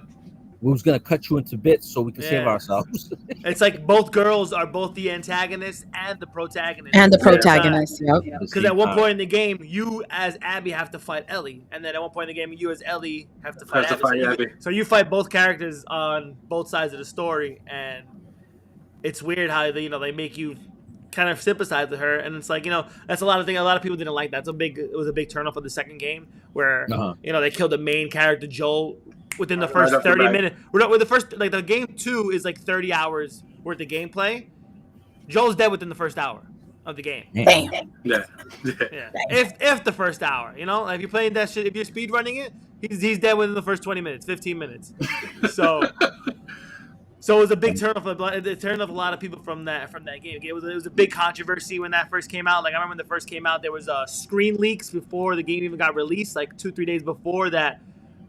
We was gonna cut you into bits so we can save ourselves. It's like both girls are both the antagonist and the protagonist. Yep. Because at one point in the game, you as Abby have to fight Ellie, and then at one point in the game, you as Ellie have to fight Abby. So you fight both characters on both sides of the story, and it's weird how they make you kind of sympathize with her, and it's like that's a lot of things. A lot of people didn't like that. It was a big turnoff of the second game where they killed the main character Joel within the first 30 minutes. We're the first, like, the game 2 is like 30 hours worth of gameplay. Joel's dead within the first hour of the game. Damn. Yeah. If the first hour, if you're playing that shit, if you're speed running it, he's dead within the first 20 minutes, 15 minutes. So it was a big turn off. It turned off a lot of people from that game. It was a big controversy when that first came out. Like, I remember when it first came out, there was screen leaks before the game even got released, like 2-3 days before that.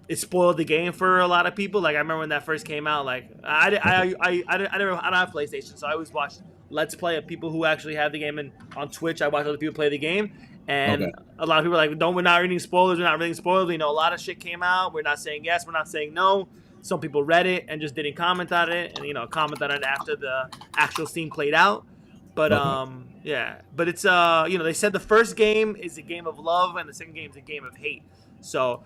It spoiled the game for a lot of people. Like, I remember when that first came out. Like, I don't have PlayStation, so I always watched Let's Play of people who actually have the game, and on Twitch I watch other people play the game. And a lot of people are like, we're not reading spoilers. We're not reading spoilers. A lot of shit came out. We're not saying yes. We're not saying no. Some people read it and just didn't comment on it, and commented on it after the actual scene played out. But but it's they said the first game is a game of love and the second game is a game of hate. So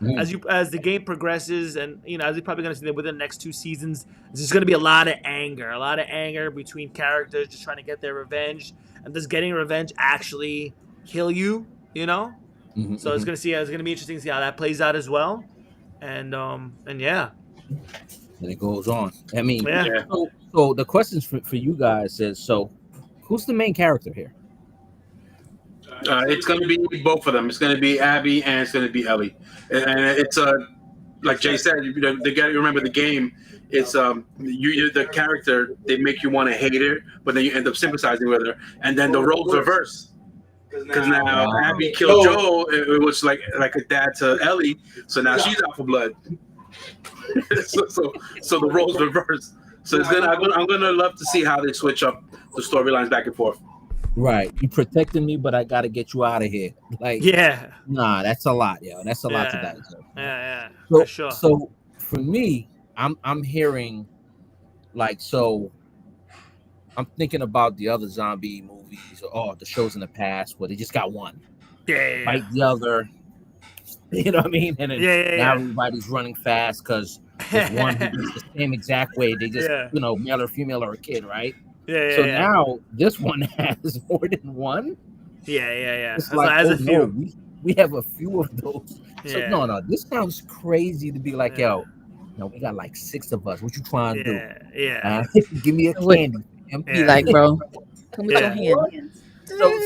as the game progresses, and as you're probably going to see that within the next 2 seasons, there's going to be a lot of anger between characters just trying to get their revenge, and does getting revenge actually kill you? So it's going to be interesting to see how that plays out as well, and yeah. And it goes on. I mean, so the questions for you guys is, so who's the main character here? It's going to be both of them. It's going to be Abby and it's going to be Ellie. And it's like Jay said, they got to remember the game. It's you're the character. They make you want to hate her, but then you end up sympathizing with her, and then the roles reverse. Because now Abby killed Joel. It was like a dad to Ellie. So now she's out for blood. so the roles reverse. So I'm gonna love to see how they switch up the storylines back and forth. Right, you protecting me, but I gotta get you out of here. Like, nah, that's a lot, yo. That's a lot to digest. Yeah, so, for sure. So for me, I'm hearing, like, so I'm thinking about the other zombie movies or the shows in the past where they just got one, fight the other. You know what I mean? And then now everybody's running fast because there's one who does the same exact way. They just, male or female or a kid, right? So now this one has more than one. Yeah. It's like, no, we have a few of those. So no, this sounds crazy to be like, yo, we got like 6 of us. What you trying to do? Give me a candy. Be like, bro, come with your hand.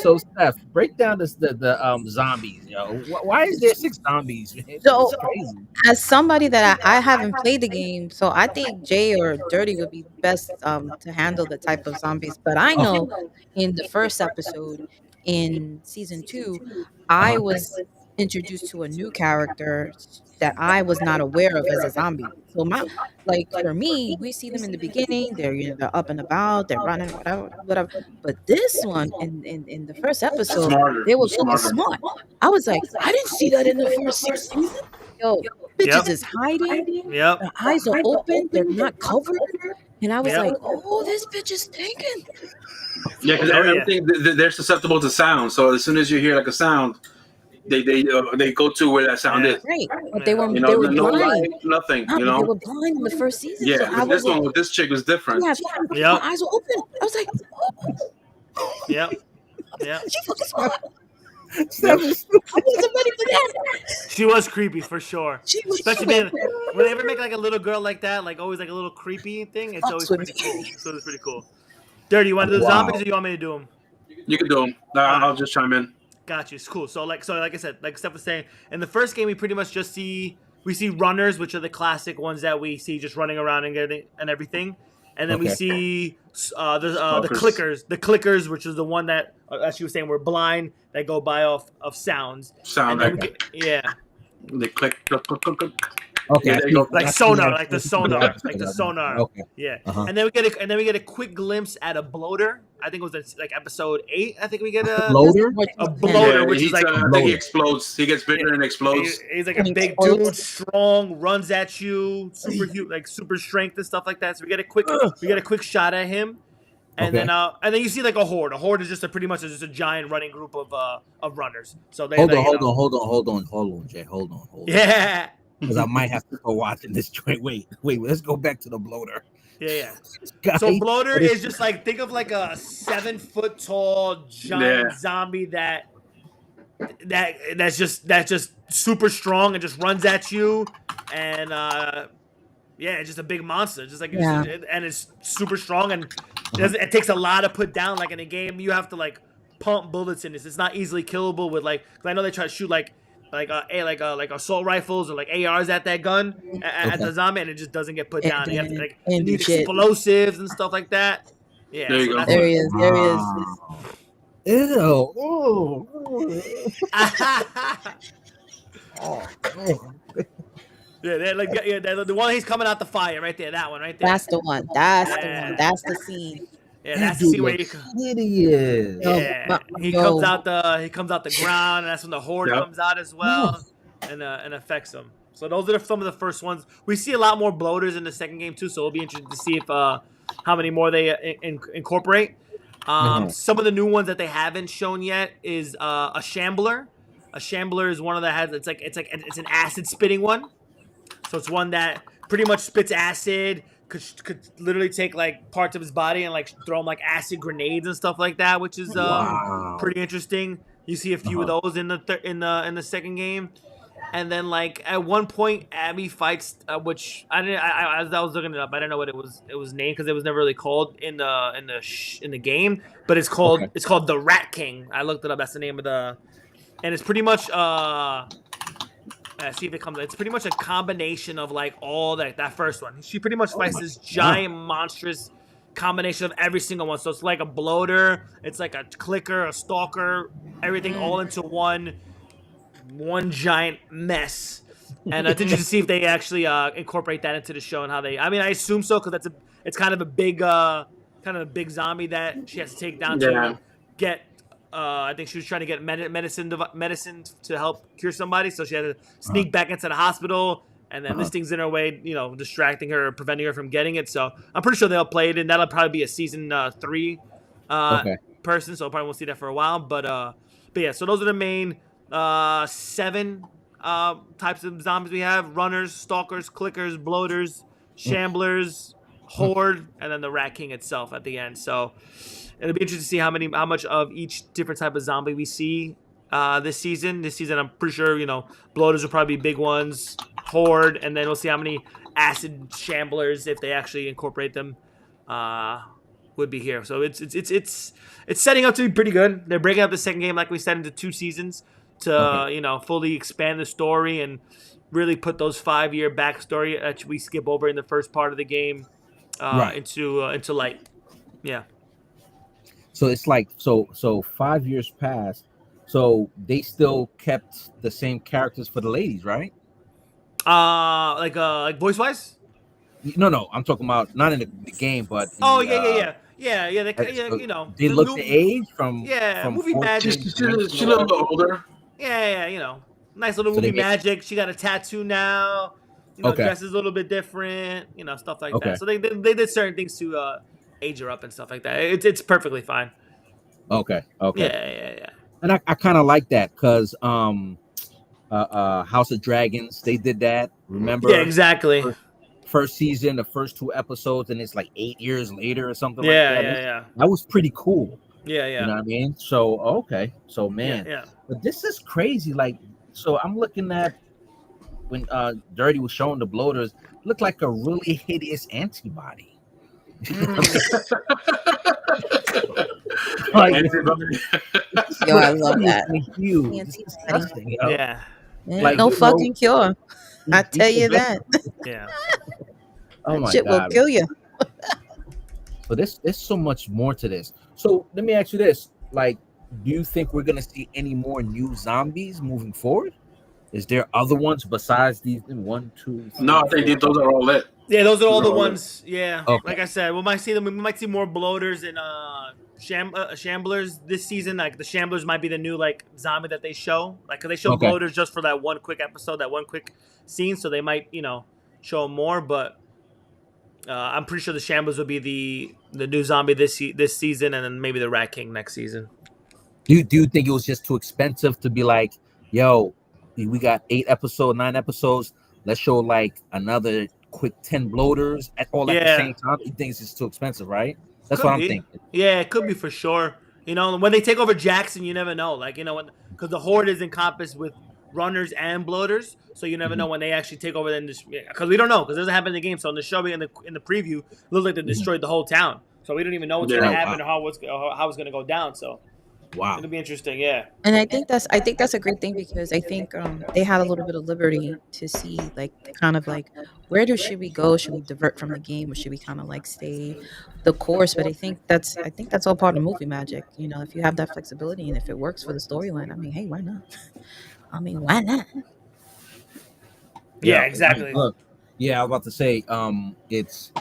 So Steph, break down the zombies, yo. Why is there 6 zombies, man? So, as somebody that I haven't played the game, so I think Jay or Dirty would be best to handle the type of zombies. But I know in the first episode in season 2, I was introduced to a new character that I was not aware of as a zombie. So for me, we see them in the beginning. They're they're up and about, they're running, whatever. But this one in the first episode, they were looking smart. I was like, I didn't see that in the first 6 seasons. Yo, bitches is hiding. Yep. Their eyes are open. They're not covered. And I was like, oh, this bitch is thinking. Yeah, because everything they're susceptible to sound. So as soon as you hear like a sound, they go to where that sound is. Right, but they were no blind. Light, nothing. They were blind in the first season. Yeah, so but this one with this chick was different. Yeah, my eyes were open. I was like, Yep. she fucking smart. Steph is stupid. I wasn't ready for that. She was creepy for sure. She was Especially being, when they ever make like a little girl like that, like always like a little creepy thing, it's always pretty cool. So it's pretty cool. Dirty, you want to do the zombies or you want me to do them? You can do them. I'll just chime in. Got you. It's cool. So like I said, like Steph was saying, in the first game we pretty much just see runners, which are the classic ones that we see just running around and getting and everything. And then we see the clickers, which is the one that, as she was saying, we're blind, that go by off of sounds. Yeah. They click. Okay. Like sonar, like the sonar. Okay. Yeah. And then we get a quick glimpse at a bloater. I think it was like episode 8. I think we get a bloater, which is like I think he explodes. He gets bigger and explodes. He's like a big dude, strong, runs at you, super strength and stuff like that. So we get a quick shot at him, and then you see like a horde. A horde is just pretty much a giant running group of runners. So they hold on, Jay, hold on. Yeah. Because I might have to go watching this joint. Wait, let's go back to the bloater. Yeah. So bloater is just like, think of like a 7-foot tall giant zombie that's just super strong and just runs at you, and it's just a big monster, just like and it's super strong, and it takes a lot to put down. Like in a game, you have to like pump bullets in this. It's not easily killable with like, 'cause I know they try to shoot like assault rifles or like ARs at that gun at the zombie, and it just doesn't get put down. You have to like need explosives and stuff like that. Yeah, there you go. There he is. Ew. The one he's coming out the fire right there. That one right there. That's the one. That's the scene. Yeah, that's the scene where he comes out the ground, and that's when the horde comes out as well, and affects him. So those are some of the first ones. We see a lot more bloaters in the second game too, so it'll be interesting to see if how many more they incorporate. Some of the new ones that they haven't shown yet is a shambler. A shambler is one of the it's an acid spitting one. So it's one that pretty much spits acid. Could literally take like parts of his body and like throw him like acid grenades and stuff like that, which is pretty interesting. You see a few of those in the second game, and then like at one point Abby fights, which as I was looking it up, I didn't know what it was named because it was never really called in the game, but it's called the Rat King. I looked it up. That's the name of and it's pretty much see if it comes. It's pretty much a combination of like all that first one. She pretty much fights this giant monstrous combination of every single one. So it's like a bloater, it's like a clicker, a stalker, everything all into one giant mess. And it's interesting to see if they actually incorporate that into the show and how they. I mean, I assume so because it's kind of a big zombie that she has to take down to get. I think she was trying to get medicine to help cure somebody, so she had to sneak back into the hospital, and then this thing's in her way, distracting her, preventing her from getting it. So I'm pretty sure they'll play it, and that'll probably be a season 3 person, so I probably won't see that for a while. But yeah, so those are the main 7 types of zombies we have: runners, stalkers, clickers, bloaters, shamblers, horde, and then the Rat King itself at the end. So it'll be interesting to see how much of each different type of zombie we see this season. This season, I'm pretty sure, bloaters will probably be big ones, horde, and then we'll see how many acid shamblers, if they actually incorporate them, would be here. So it's setting up to be pretty good. They're breaking up the second game, like we said, into 2 seasons to fully expand the story and really put those 5-year backstory that we skip over in the first part of the game into light. Yeah. So it's like so 5 years passed, so they still kept the same characters for the ladies, right? Like voice wise? No, I'm talking about not in the game, but yeah. They they look the age from movie 14, magic. She's a little bit older. Yeah, nice little movie magic. She got a tattoo now. Dresses a little bit different. Stuff like that. So they did certain things to age her up and stuff like that. It's perfectly fine. Okay. Yeah. And I kind of like that because House of Dragons, they did that. Remember? Yeah, exactly. First season, the first 2 episodes, and it's like 8 years later or something like that. Yeah. That was pretty cool. Yeah, yeah. You know what I mean? So okay, so man, Yeah. but this is crazy. Like, so I'm looking at when Dirty was showing the bloaters, looked like a really hideous antibody. Like, Yo, I love that. Huge. It's disgusting, yo. Yeah. Like, no you know, fucking cure. I tell you even- that. Yeah. Oh my Shit will god. kill you. So there's so much more to this. So let me ask you this: like, do you think we're gonna see any more new zombies moving forward? Is there other ones besides these? 1, 2, 3, No, I think those are all it. Yeah, those are all the Those are all ones. Yeah, Okay. like I said, we might see them. We might see more bloaters and shamblers this season. Like the shamblers might be the new like zombie that they show. Like, 'cause they show Okay. bloaters just for that one quick episode, that one quick scene. So they might, show more. But I'm pretty sure the shamblers will be the new zombie this season, and then maybe the Rat King next season. Do you think it was just too expensive to be like, yo, we got 9 episodes. Let's show like another quick 10 bloaters at the same time? He thinks it's too expensive, right? That's Could what I'm be. thinking. Yeah, it could be for sure. When they take over Jackson, you never know. Like, because the horde is encompassed with runners and bloaters, so you never know when they actually take over. Then because we don't know, because it doesn't happen in the game. So in the show, in the preview, it looked like they destroyed the whole town. So we don't even know what's going to happen or how it's going to go down. So wow, it'll be interesting. Yeah. And I think that's a great thing, because I think they had a little bit of liberty to see like kind of like should we go? Should we divert from the game, or should we kind of like stay the course? But I think that's all part of movie magic. If you have that flexibility and if it works for the storyline, I mean, hey, why not? Why not? Yeah, exactly. Look, yeah, I was about to say, it's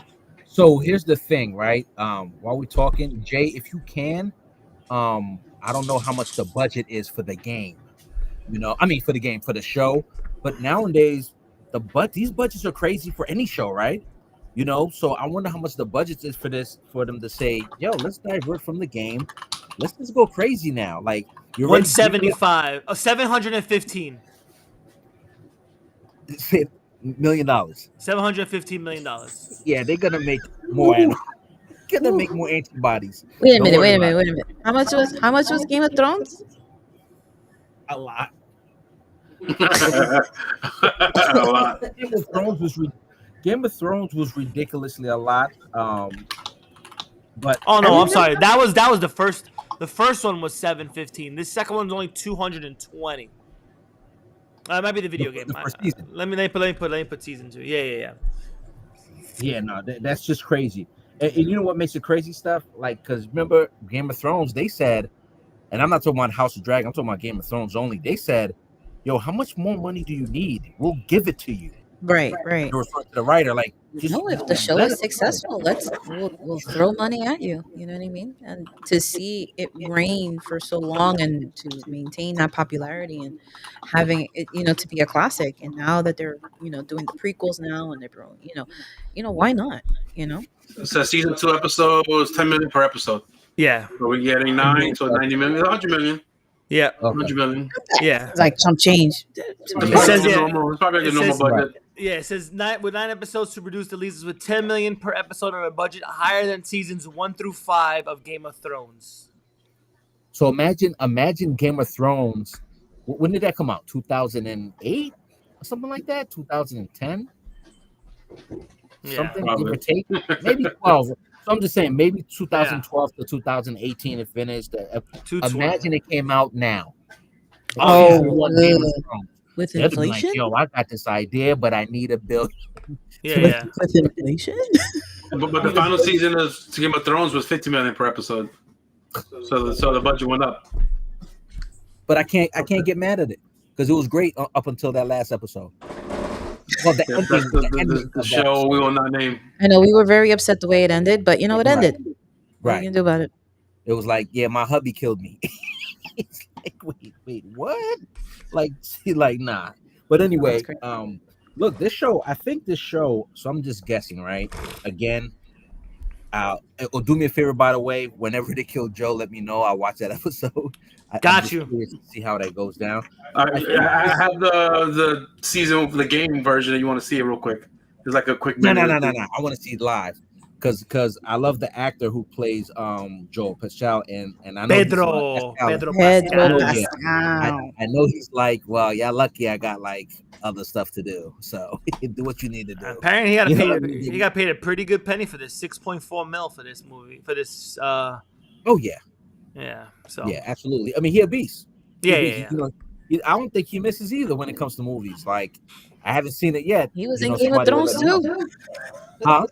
so here's the thing, right? While we're talking, Jay, if you can, I don't know how much the budget is for the game. For the game, for the show. But nowadays, these budgets are crazy for any show, right? So I wonder how much the budget is for this, for them to say, yo, let's divert from the game. Let's just go crazy now. Like, you're 175, $715 million. $715 million. Yeah, they're gonna make more. Gonna make more antibodies. Wait a minute. How much was Game of Thrones? A lot. A lot. Game of Thrones was ridiculously a lot. But oh no, I'm sorry. That was the first. The first one was 715. This second one's only 220. It might be the video game. Let me put season 2. Yeah. Yeah, no, that's just crazy. And you know what makes it crazy stuff? Like, because remember Game of Thrones, they said, and I'm not talking about House of Dragon, I'm talking about Game of Thrones only. They said, yo, how much more money do you need? We'll give it to you. Right. They refer to the writer, like, if the show is successful, we'll throw money at you. You know what I mean? And to see it reign for so long and to maintain that popularity and having it, to be a classic. And now that they're, doing the prequels now and they're, why not? So season 2 episodes, 10 million per episode. Yeah. So we're getting 9, so 90 million, 100 million. Yeah. 100 million. Yeah. It's like some change. It's probably a normal budget. Yeah, it says with 9 episodes to produce, the leads with 10 million per episode on a budget higher than seasons 1 through 5 of Game of Thrones. So imagine Game of Thrones. When did that come out? 2008 or something like that? 2010? Something, give or take, maybe 12. So I'm just saying, maybe 2012 to 2018 it finished. Imagine it came out now. With They'd inflation? be like, yo, I got this idea, but I need $1 billion. Yeah. With inflation? But the final season of Game of Thrones was 50 million per episode. So the budget went up. But I can't get mad at it because it was great up until that last episode. Well, the show we will not name. I know we were very upset the way it ended, but it ended. What are you gonna do about it? It was like, yeah, my hubby killed me. It's like, wait, what? Like, nah. But anyway, look, I think this show. So I'm just guessing, right? Again, do me a favor, by the way. Whenever they kill Joe, let me know. I'll watch that episode. Got you. To see how that goes down. I have the season, the game version. You want to see it real quick? There's like a quick. No. I want to see it live because I love the actor who plays Joe Pascal, and I know Pedro Pedro Oh, yeah. Pascal. I know he's like, well, yeah, lucky I got like other stuff to do, so do what you need to do. Apparently, he got You know paid. what I mean? He got paid a pretty good penny for this, 6.4 mil for this movie. For this, Oh yeah, yeah. So yeah, absolutely. I mean, he a beast. yeah, He a yeah, beast. yeah. You know, I don't think he misses either when it comes to movies. Like, I haven't seen it yet. He was You in know, Game of somebody will Thrones let me know. too. Huh?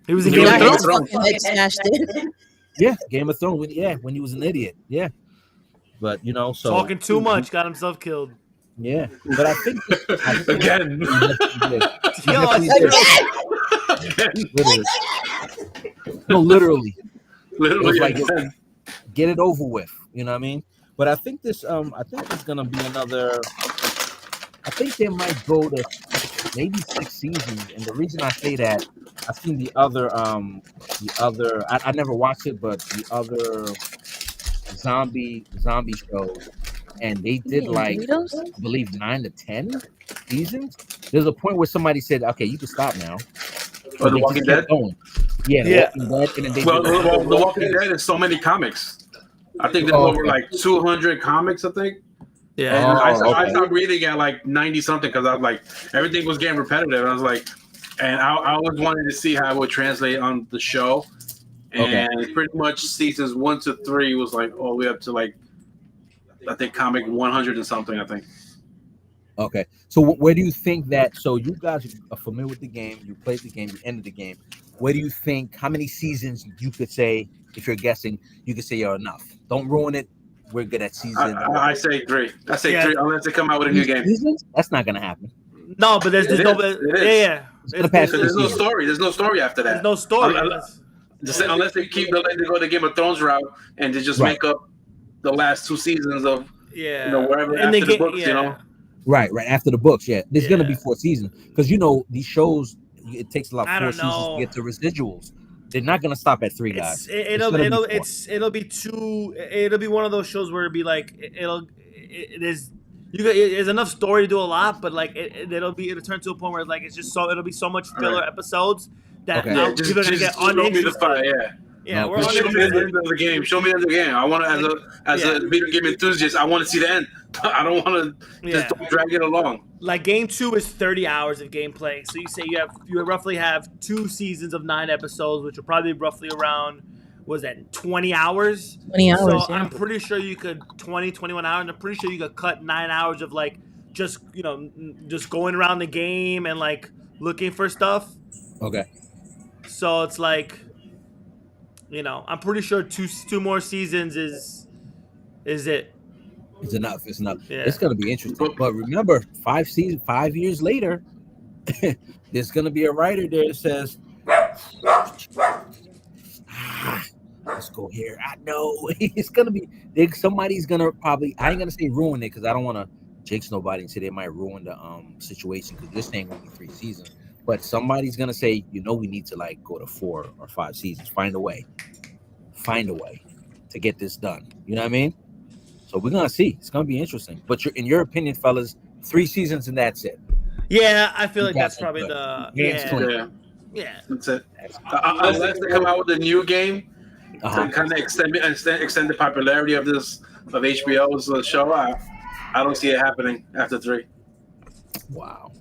He was in He Game was of in Game Thrones. of Thrones. Fucking head smashed in. Yeah, Game of Thrones. When he was an idiot. Yeah, but you know, so Talking too much, got himself killed. yeah. But I think Again. he Yo, definitely it's did. true. Again. Literally. No, literally. It was Literally like again. get it over with. You know what I mean? But I think there's gonna be another. I think they might go to maybe 6 seasons, and the reason I say that, I've seen the other I never watched it, but the other zombie shows, and they did like Doritos? I believe 9 to 10 seasons. There's a point where somebody said, "Okay, you can stop now." Oh, The They Walking just kept Dead? going. Yeah, The Yeah. Walking Dead, and then they Well, did The Walking Dead is so many comics. I think there's Oh, over okay. like 200 comics, I think. Yeah. And I okay. stopped reading at like 90 something because I was like, everything was getting repetitive. I was like, and I always wanted to see how it would translate on the show. And pretty much seasons 1 to 3 was like all the way up to like, I think comic 100 and something, I think. Okay, so where do you think that? So you guys are familiar with the game. You played the game. You ended the game. Where do you think? How many seasons you could say? If you're guessing, you could say you're enough. Don't ruin it. We're good at season. I say 3. I say Yeah. 3 unless they come out with a new game. Seasons? That's not gonna happen. No, but there's It no. is. It is. Yeah. gonna pass There's no season. story. There's no story after that. There's no story. Unless they keep the they go the Game of Thrones route and they just make up the last 2 seasons of Yeah. wherever And after they the get- books, yeah. you know. Right after the books. Yeah, there's gonna be Yeah. 4 seasons because you know these shows. It takes a lot I 4 don't seasons know. to get to residuals. They're not gonna stop at 3 guys. It'll gonna be 4. it'll be one of those shows where it'll be like there's enough story to do a lot, but like it'll turn to a point where like it'll be so much filler episodes that Okay. now Yeah, people are gonna get show me the uninterested. fire, yeah. Yeah, No, we're just Show me the uninterested. end of the game. Show me the end of the game. I want to, as a video game enthusiast, I want to see the end. I don't want to just Yeah. drag it along. Like game 2 is 30 hours of gameplay. So you say you roughly have 2 seasons of 9 episodes, which are probably roughly around, what was that, 20 hours? 20 hours, So yeah. I'm pretty sure you could 21 hours. I'm pretty sure you could cut 9 hours of like just just going around the game and like looking for stuff. Okay. So it's like, I'm pretty sure two more seasons is it. It's enough. It's enough. Yeah. It's gonna be interesting. But remember, 5 years later, there's gonna be a writer there that says, "Let's go here." I know it's gonna be. Somebody's gonna probably. I ain't gonna say ruin it because I don't want to jinx nobody and say they might ruin the situation because this thing will be 3 seasons. But somebody's gonna say, we need to like go to 4 or 5 seasons. Find a way to get this done. You know what I mean? So we're gonna see. It's gonna be interesting. But in your opinion, fellas, 3 seasons and that's it. Yeah, I feel like You that's guys probably are the good. Game's clean. Yeah, yeah. that's it. Unless they come out with a new game Uh-huh. to kind of extend the popularity of HBO's show, I don't see it happening after 3. Wow.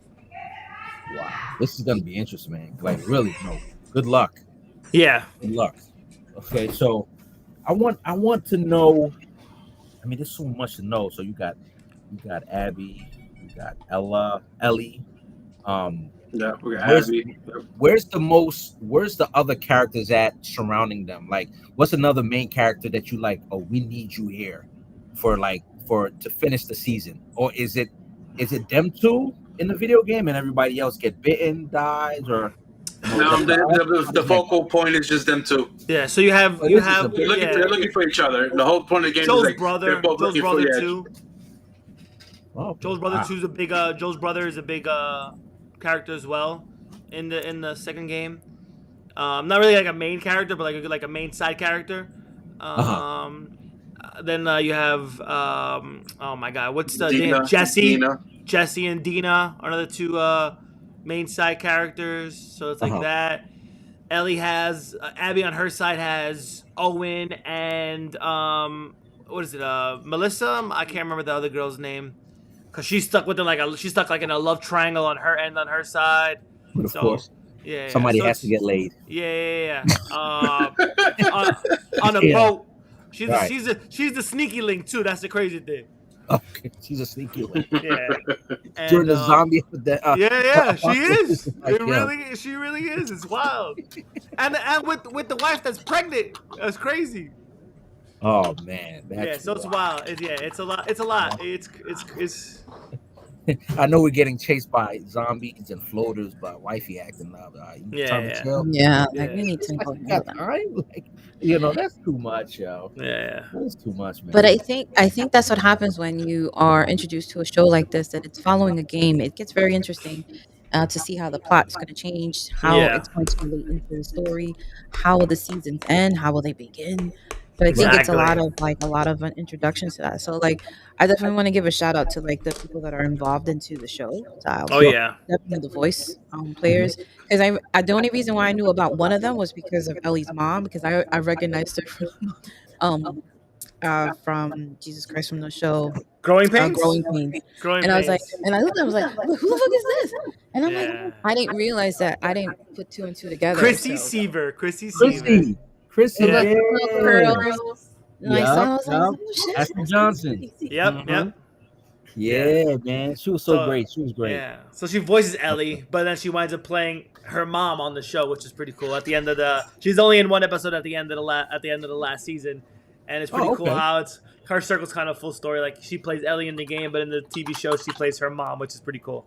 This is gonna be interesting, man. Like really, good luck. Yeah. Good luck. Okay, so I want to know. I mean, there's so much to know. So you got Abby, you got Ellie. Yeah, we got Where's, Abby. where's the other characters at surrounding them? Like, what's another main character that you like? Oh, we need you here to finish the season, or is it them two in the video game and everybody else get bitten, dies, or? No, the focal point is just them two. Yeah, so you have This is a They're looking for each other. The whole point of the game Joe's is like brother. they're both Joe's looking brother for the edge. too. Oh, Joe's brother wow. two's a big. Joe's brother is a big character as well in the second game. Not really like a main character, but like a main side character. Then you have oh my god, what's the name? Jesse and Dina are another two main side characters. So it's like that. Ellie has Abby on her side has Owen and what is it? Melissa. I can't remember the other girl's name because she's stuck within she's stuck like in a love triangle on her end on her side. But of So course, yeah. somebody So has to get laid. Yeah. On a Yeah. boat. She's Right. she's the sneaky link too. That's the crazy thing. Okay, she's a sneaky one. Yeah. And, During the zombie. yeah, she is. Like, She really is. It's wild. And with the wife that's pregnant, that's crazy. Oh man, that's Yeah, so it's wild. It's a lot. It's a lot. It's. I know we're getting chased by zombies and floaters, but wifey acting up. Yeah, like we need to go handle that. Like, you know, that's too much, yo. Yeah, that's too much, man. But I think that's what happens when you are introduced to a show like this. That it's following a game. It gets very interesting to see how the plot's going to change, how it's going to relate into the story, how will the seasons end, how will they begin. So I think it's a lot of an introduction to that. So like, I definitely want to give a shout out to like the people that are involved into the show. Definitely the voice players. Because the only reason why I knew about one of them was because of Ellie's mom. Because I recognized her from Jesus Christ from the show Growing Pains. And I was like, and I looked at him, I was like, who the fuck is this? And I'm like, I didn't realize that. I didn't put two and two together. Chrissy Seaver. Chrissy, yeah. Ashley Johnson. Yep. Yeah, man. She was so great. She was great. Yeah. So she voices Ellie, but then she winds up playing her mom on the show, which is pretty cool. At the end of she's only in one episode at the end of the last season, and it's pretty cool how her circle's kind of full story. Like she plays Ellie in the game, but in the TV show she plays her mom, which is pretty cool.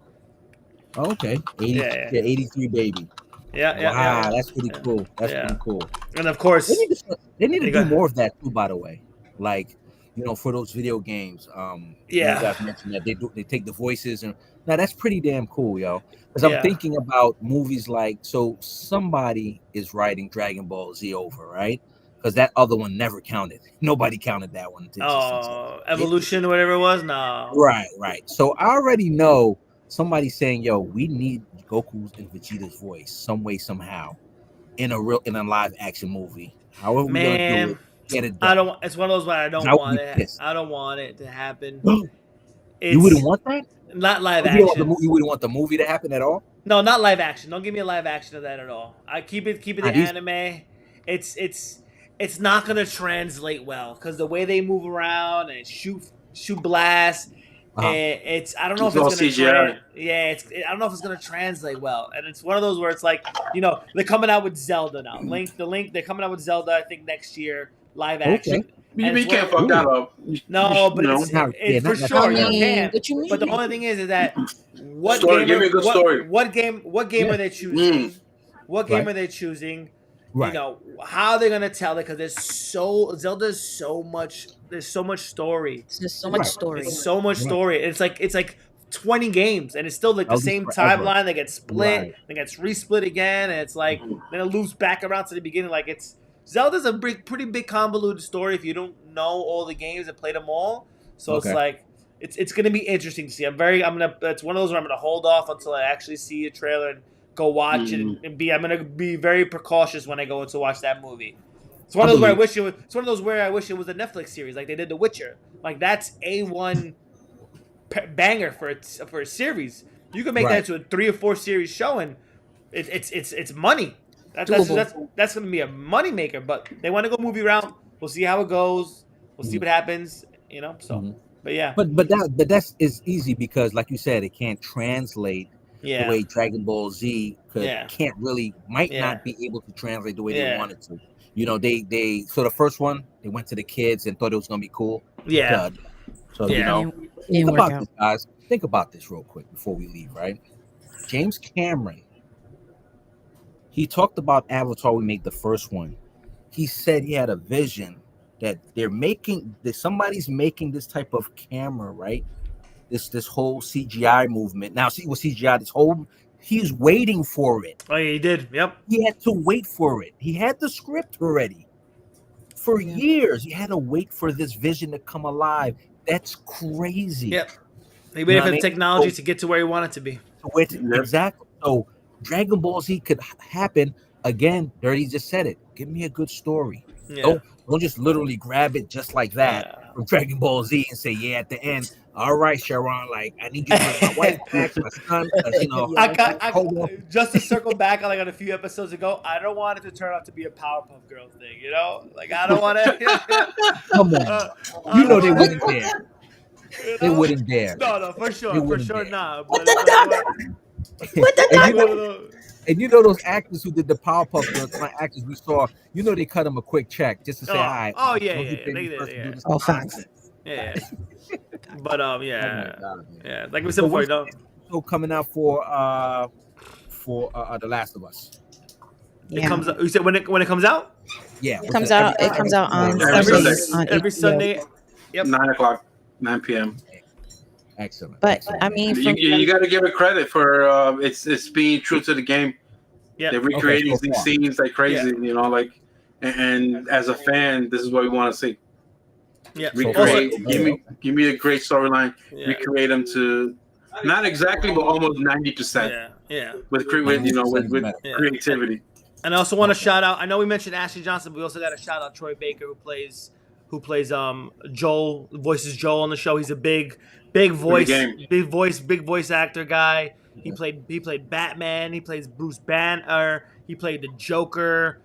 Okay. 83 baby. Yeah. That's pretty cool. That's pretty cool. And of course, they need to do more of that too. By the way, like, you know, for those video games, you guys mentioned that they take the voices, and now that's pretty damn cool, yo. Because I'm thinking about movies like, so somebody is writing Dragon Ball Z over, right? Because that other one never counted. Nobody counted that one. Evolution or whatever it was. No. Right. So I already know somebody saying, "Yo, we need Goku's and Vegeta's voice some way, somehow, in a live action movie. However we're gonna do it, get it done." It's one of those where I don't want it to happen. You wouldn't want that? Not live action. You wouldn't want the movie to happen at all? No, not live action. Don't give me a live action of that at all. I keep it the anime. It's not gonna translate well because the way they move around and shoot blast. I don't know if it's gonna I don't know if it's gonna translate well, and it's one of those where it's like, you know, they're coming out with Zelda now. They're coming out with Zelda, I think next year, live action. You can't fuck that up. No, but it's for sure you can. But the only thing is that what game are they choosing? What game are they choosing? Right. You know, how they're gonna tell it, because there's so much story. There's so much story. It's so much story. It's like 20 games, and it's still like the same timeline. They get split, they get resplit again, and it's like then it loops back around to the beginning. Like Zelda's a pretty big convoluted story if you don't know all the games and play them all. So it's like it's gonna be interesting to see. It's one of those where I'm gonna hold off until I actually see a trailer and go watch it, and I'm gonna be very precautious when I go to watch that movie. It's one of those where I wish it was. It's one of those where I wish it was a Netflix series, like they did The Witcher. Like that's a banger for a series. You can make that into a 3 or 4 series show, and it's money. That's gonna be a money maker. But they want to go movie route. We'll see how it goes. We'll see what happens. You know. So, but yeah. But that's is easy because, like you said, it can't translate. The way Dragon Ball Z might not be able to translate the way they wanted to. You know, they so the first one they went to the kids and thought it was gonna be cool. Yeah. So you know, think about this, guys. Think about this real quick before we leave. Right, James Cameron. He talked about Avatar. We made the first one. He said he had a vision that somebody's making this type of camera, right? This whole CGI movement. Now, see what CGI, he's waiting for it. Oh, yeah, he did. Yep. He had to wait for it. He had the script already. For years, he had to wait for this vision to come alive. That's crazy. Yep. He waited for the technology to get to where he wanted to be. Exactly. So Dragon Ball Z could happen again, Dirty just said it. Give me a good story. Yeah. Don't just literally grab it just like that from Dragon Ball Z and say, yeah, at the end, all right, Sharon, like I need you to bring my wife back, my son, because Just to circle back on a few episodes ago, I don't want it to turn out to be a Powerpuff Girls thing, you know? Like I don't want to. Come on, you know they wouldn't dare. They wouldn't dare. No, for sure not. What the And you know those actors who did the Powerpuff Girls, my actors we saw, you know they cut them a quick check just to say, all right. Oh yeah. Oh, thanks. Yeah. But yeah. Oh God, yeah. Like we said before, so coming out for The Last of Us. Yeah. It comes out. You said when it comes out? Yeah, It comes out on every Sunday. Yep. 9 p.m. Excellent. But I mean, you got to give it credit for it's being true to the game. Yeah, they're recreating these scenes like crazy. You know, like and as a fan, this is what we want to see. Yeah, recreate. Give me a great storyline. Yeah. Recreate them to not exactly, but almost 90%. Yeah. With creativity. And I also want to shout out. I know we mentioned Ashley Johnson, but we also got to shout out Troy Baker, who plays Joel, voices Joel on the show. He's a big voice actor guy. He played Batman. He plays Bruce Banner. He played the Joker.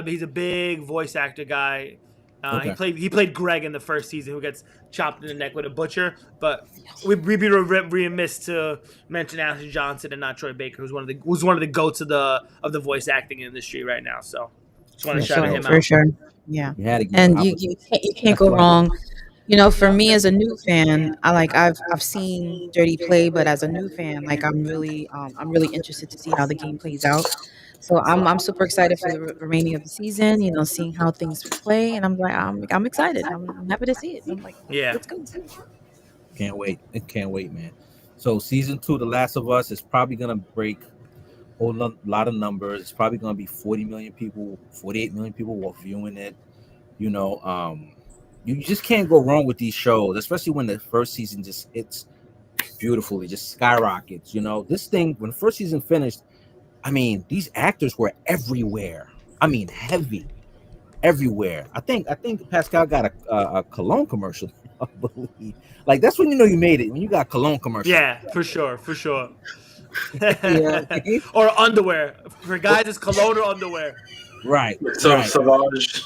He's a big voice actor guy. He played Greg in the first season, who gets chopped in the neck with a butcher. But we'd be remiss to mention Ashley Johnson and not Troy Baker, who's one of the goats of the voice acting industry right now. So just want to shout him out for sure. Yeah, and you can't go wrong. You know, for me as a new fan, I've seen Dirty play, but as a new fan, like I'm really interested to see how the game plays out. So I'm super excited for the remaining of the season. You know, seeing how things play, and I'm excited. I'm happy to see it. I'm like, let's go. Can't wait! Can't wait, man. So season 2, The Last of Us, is probably gonna break a whole lot of numbers. It's probably gonna be 40 million people, 48 million people viewing it. You know, you just can't go wrong with these shows, especially when the first season just hits beautifully, just skyrockets. You know, this thing, when the first season finished, I mean, these actors were everywhere. I mean, heavy, everywhere. I think Pascal got a cologne commercial, I believe. Like, that's when you know you made it, when you got cologne commercial. Yeah, for sure. Or underwear. For guys, it's cologne or underwear. Right. Savage.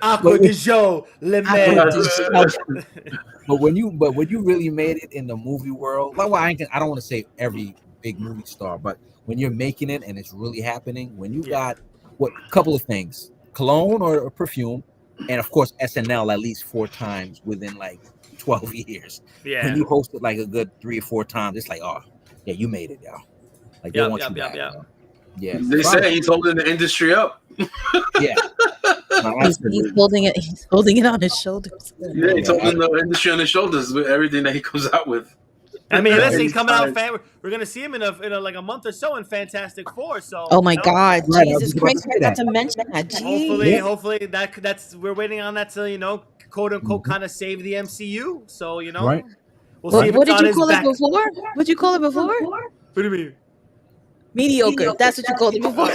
Aqua de Joe, But when you really made it in the movie world, like, well, I don't want to say every big movie star, but when you're making it and it's really happening, when you got a couple of things, cologne or perfume, and of course SNL at least 4 times within like 12 years. Yeah. When you host it like a good 3 or 4 times, it's like, oh yeah, you made it, y'all. Like they want you back. Yeah. They say he's holding the industry up. Yeah. No, he's holding it. He's holding it on his shoulders. Yeah, he's holding the industry on his shoulders with everything that he comes out with. I mean, listen, he's coming out. We're gonna see him in a month or so in Fantastic Four. So, oh my God, Jesus Christ! I forgot to mention that. Hopefully, that's we're waiting on that to quote unquote kind of save the MCU. So right. We'll see. What did you call it before? What'd you call it before? What do you mean? Mediocre. That's what you called it before.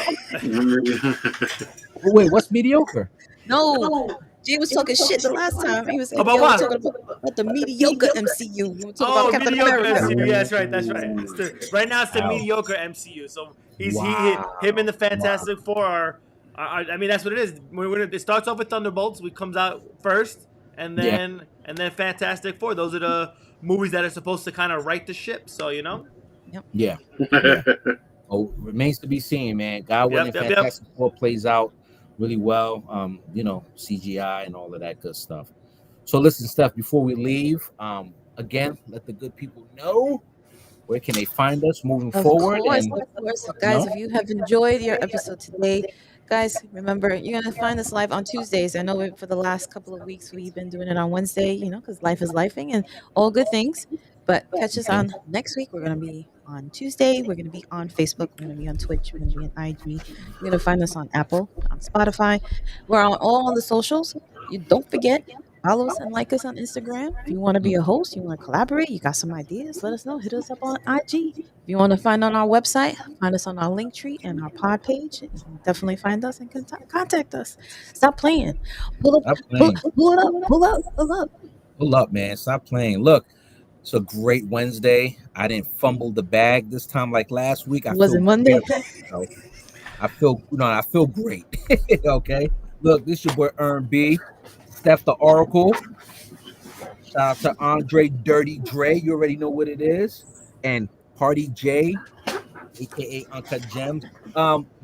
Wait, what's mediocre? No. Jay was talking shit the last time. He was about what? Talking about the mediocre MCU. Mediocre MCU. Yeah, that's right. Right now, it's the mediocre MCU. So him and the Fantastic Four are. I mean, that's what it is. It starts off with Thunderbolts, which comes out first, and then Fantastic Four. Those are the movies that are supposed to kind of right the ship. So Yep. Yeah. Oh, remains to be seen, man. God willing, Fantastic Four plays out really well. CGI and all of that good stuff. So listen, Steph, before we leave, again, let the good people know where can they find us moving forward. Of course. Guys, if you have enjoyed your episode today, guys, remember, you're going to find us live on Tuesdays. I know for the last couple of weeks we've been doing it on Wednesday, because life is lifing and all good things. But catch us on next week. We're going to be on Tuesday. We're going to be on Facebook. We're going to be on Twitch. We're going to be on IG. You're going to find us on Apple, on Spotify. We're on all the socials. You don't forget, Follow us and like us on Instagram. If you want to be a host, you want to collaborate, you got some ideas, let us know. Hit us up on IG. If you want to find on our website, find us on our link tree and our pod page. You can definitely find us and contact us. Stop playing. Pull up, Stop playing. pull it up, pull up, pull up. Pull up, man. Stop playing. Look, it's a great Wednesday. I didn't fumble the bag this time like last week. Was it Monday? I feel great. Okay. Look, this your boy Earn B, Steph the Oracle. Shout out to Andre Dirty Dre. You already know what it is. And Party J, aka Uncut Gems.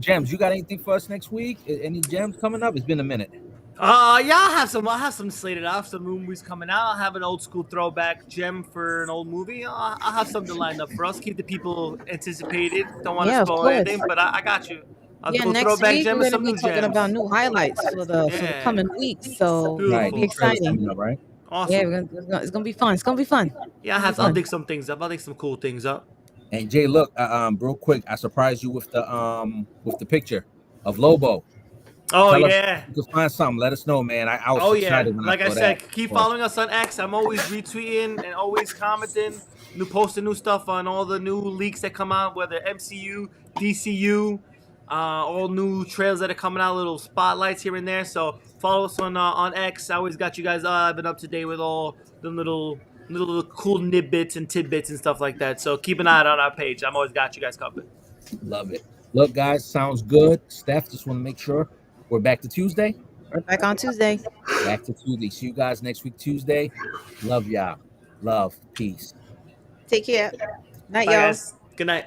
Gems, you got anything for us next week? Any gems coming up? It's been a minute. Yeah, I'll have some slated off, some movies coming out. I'll have an old school throwback gem for an old movie. I'll have something lined up for us. Keep the people anticipated. Don't want to spoil anything, but I got you. Next week we're gonna be talking about new highlights for the coming weeks. So it'll be exciting, right? Awesome. Yeah, it's gonna be fun. It's gonna be fun. Yeah, I'll dig some things up. I'll dig some cool things up. And Jay, look, real quick, I surprised you with the picture of Lobo. Oh, Tell yeah. us, you can find something. Let us know, man. I was excited when like I I saw said, that. keep following us on X. I'm always retweeting and always commenting, posting new stuff on all the new leaks that come out, whether MCU, DCU, all new trails that are coming out, little spotlights here and there. So follow us on X. I always got you guys. I've been up to date with all the little cool nidbits and tidbits and stuff like that. So keep an eye out on our page. I'm always got you guys covered. Love it. Look, guys, sounds good. Steph, just want to make sure we're back to Tuesday. We're back on Tuesday. Back to Tuesday. See you guys next week, Tuesday. Love y'all. Love. Peace. Take care. Night, Bye, y'all. guys. Good night.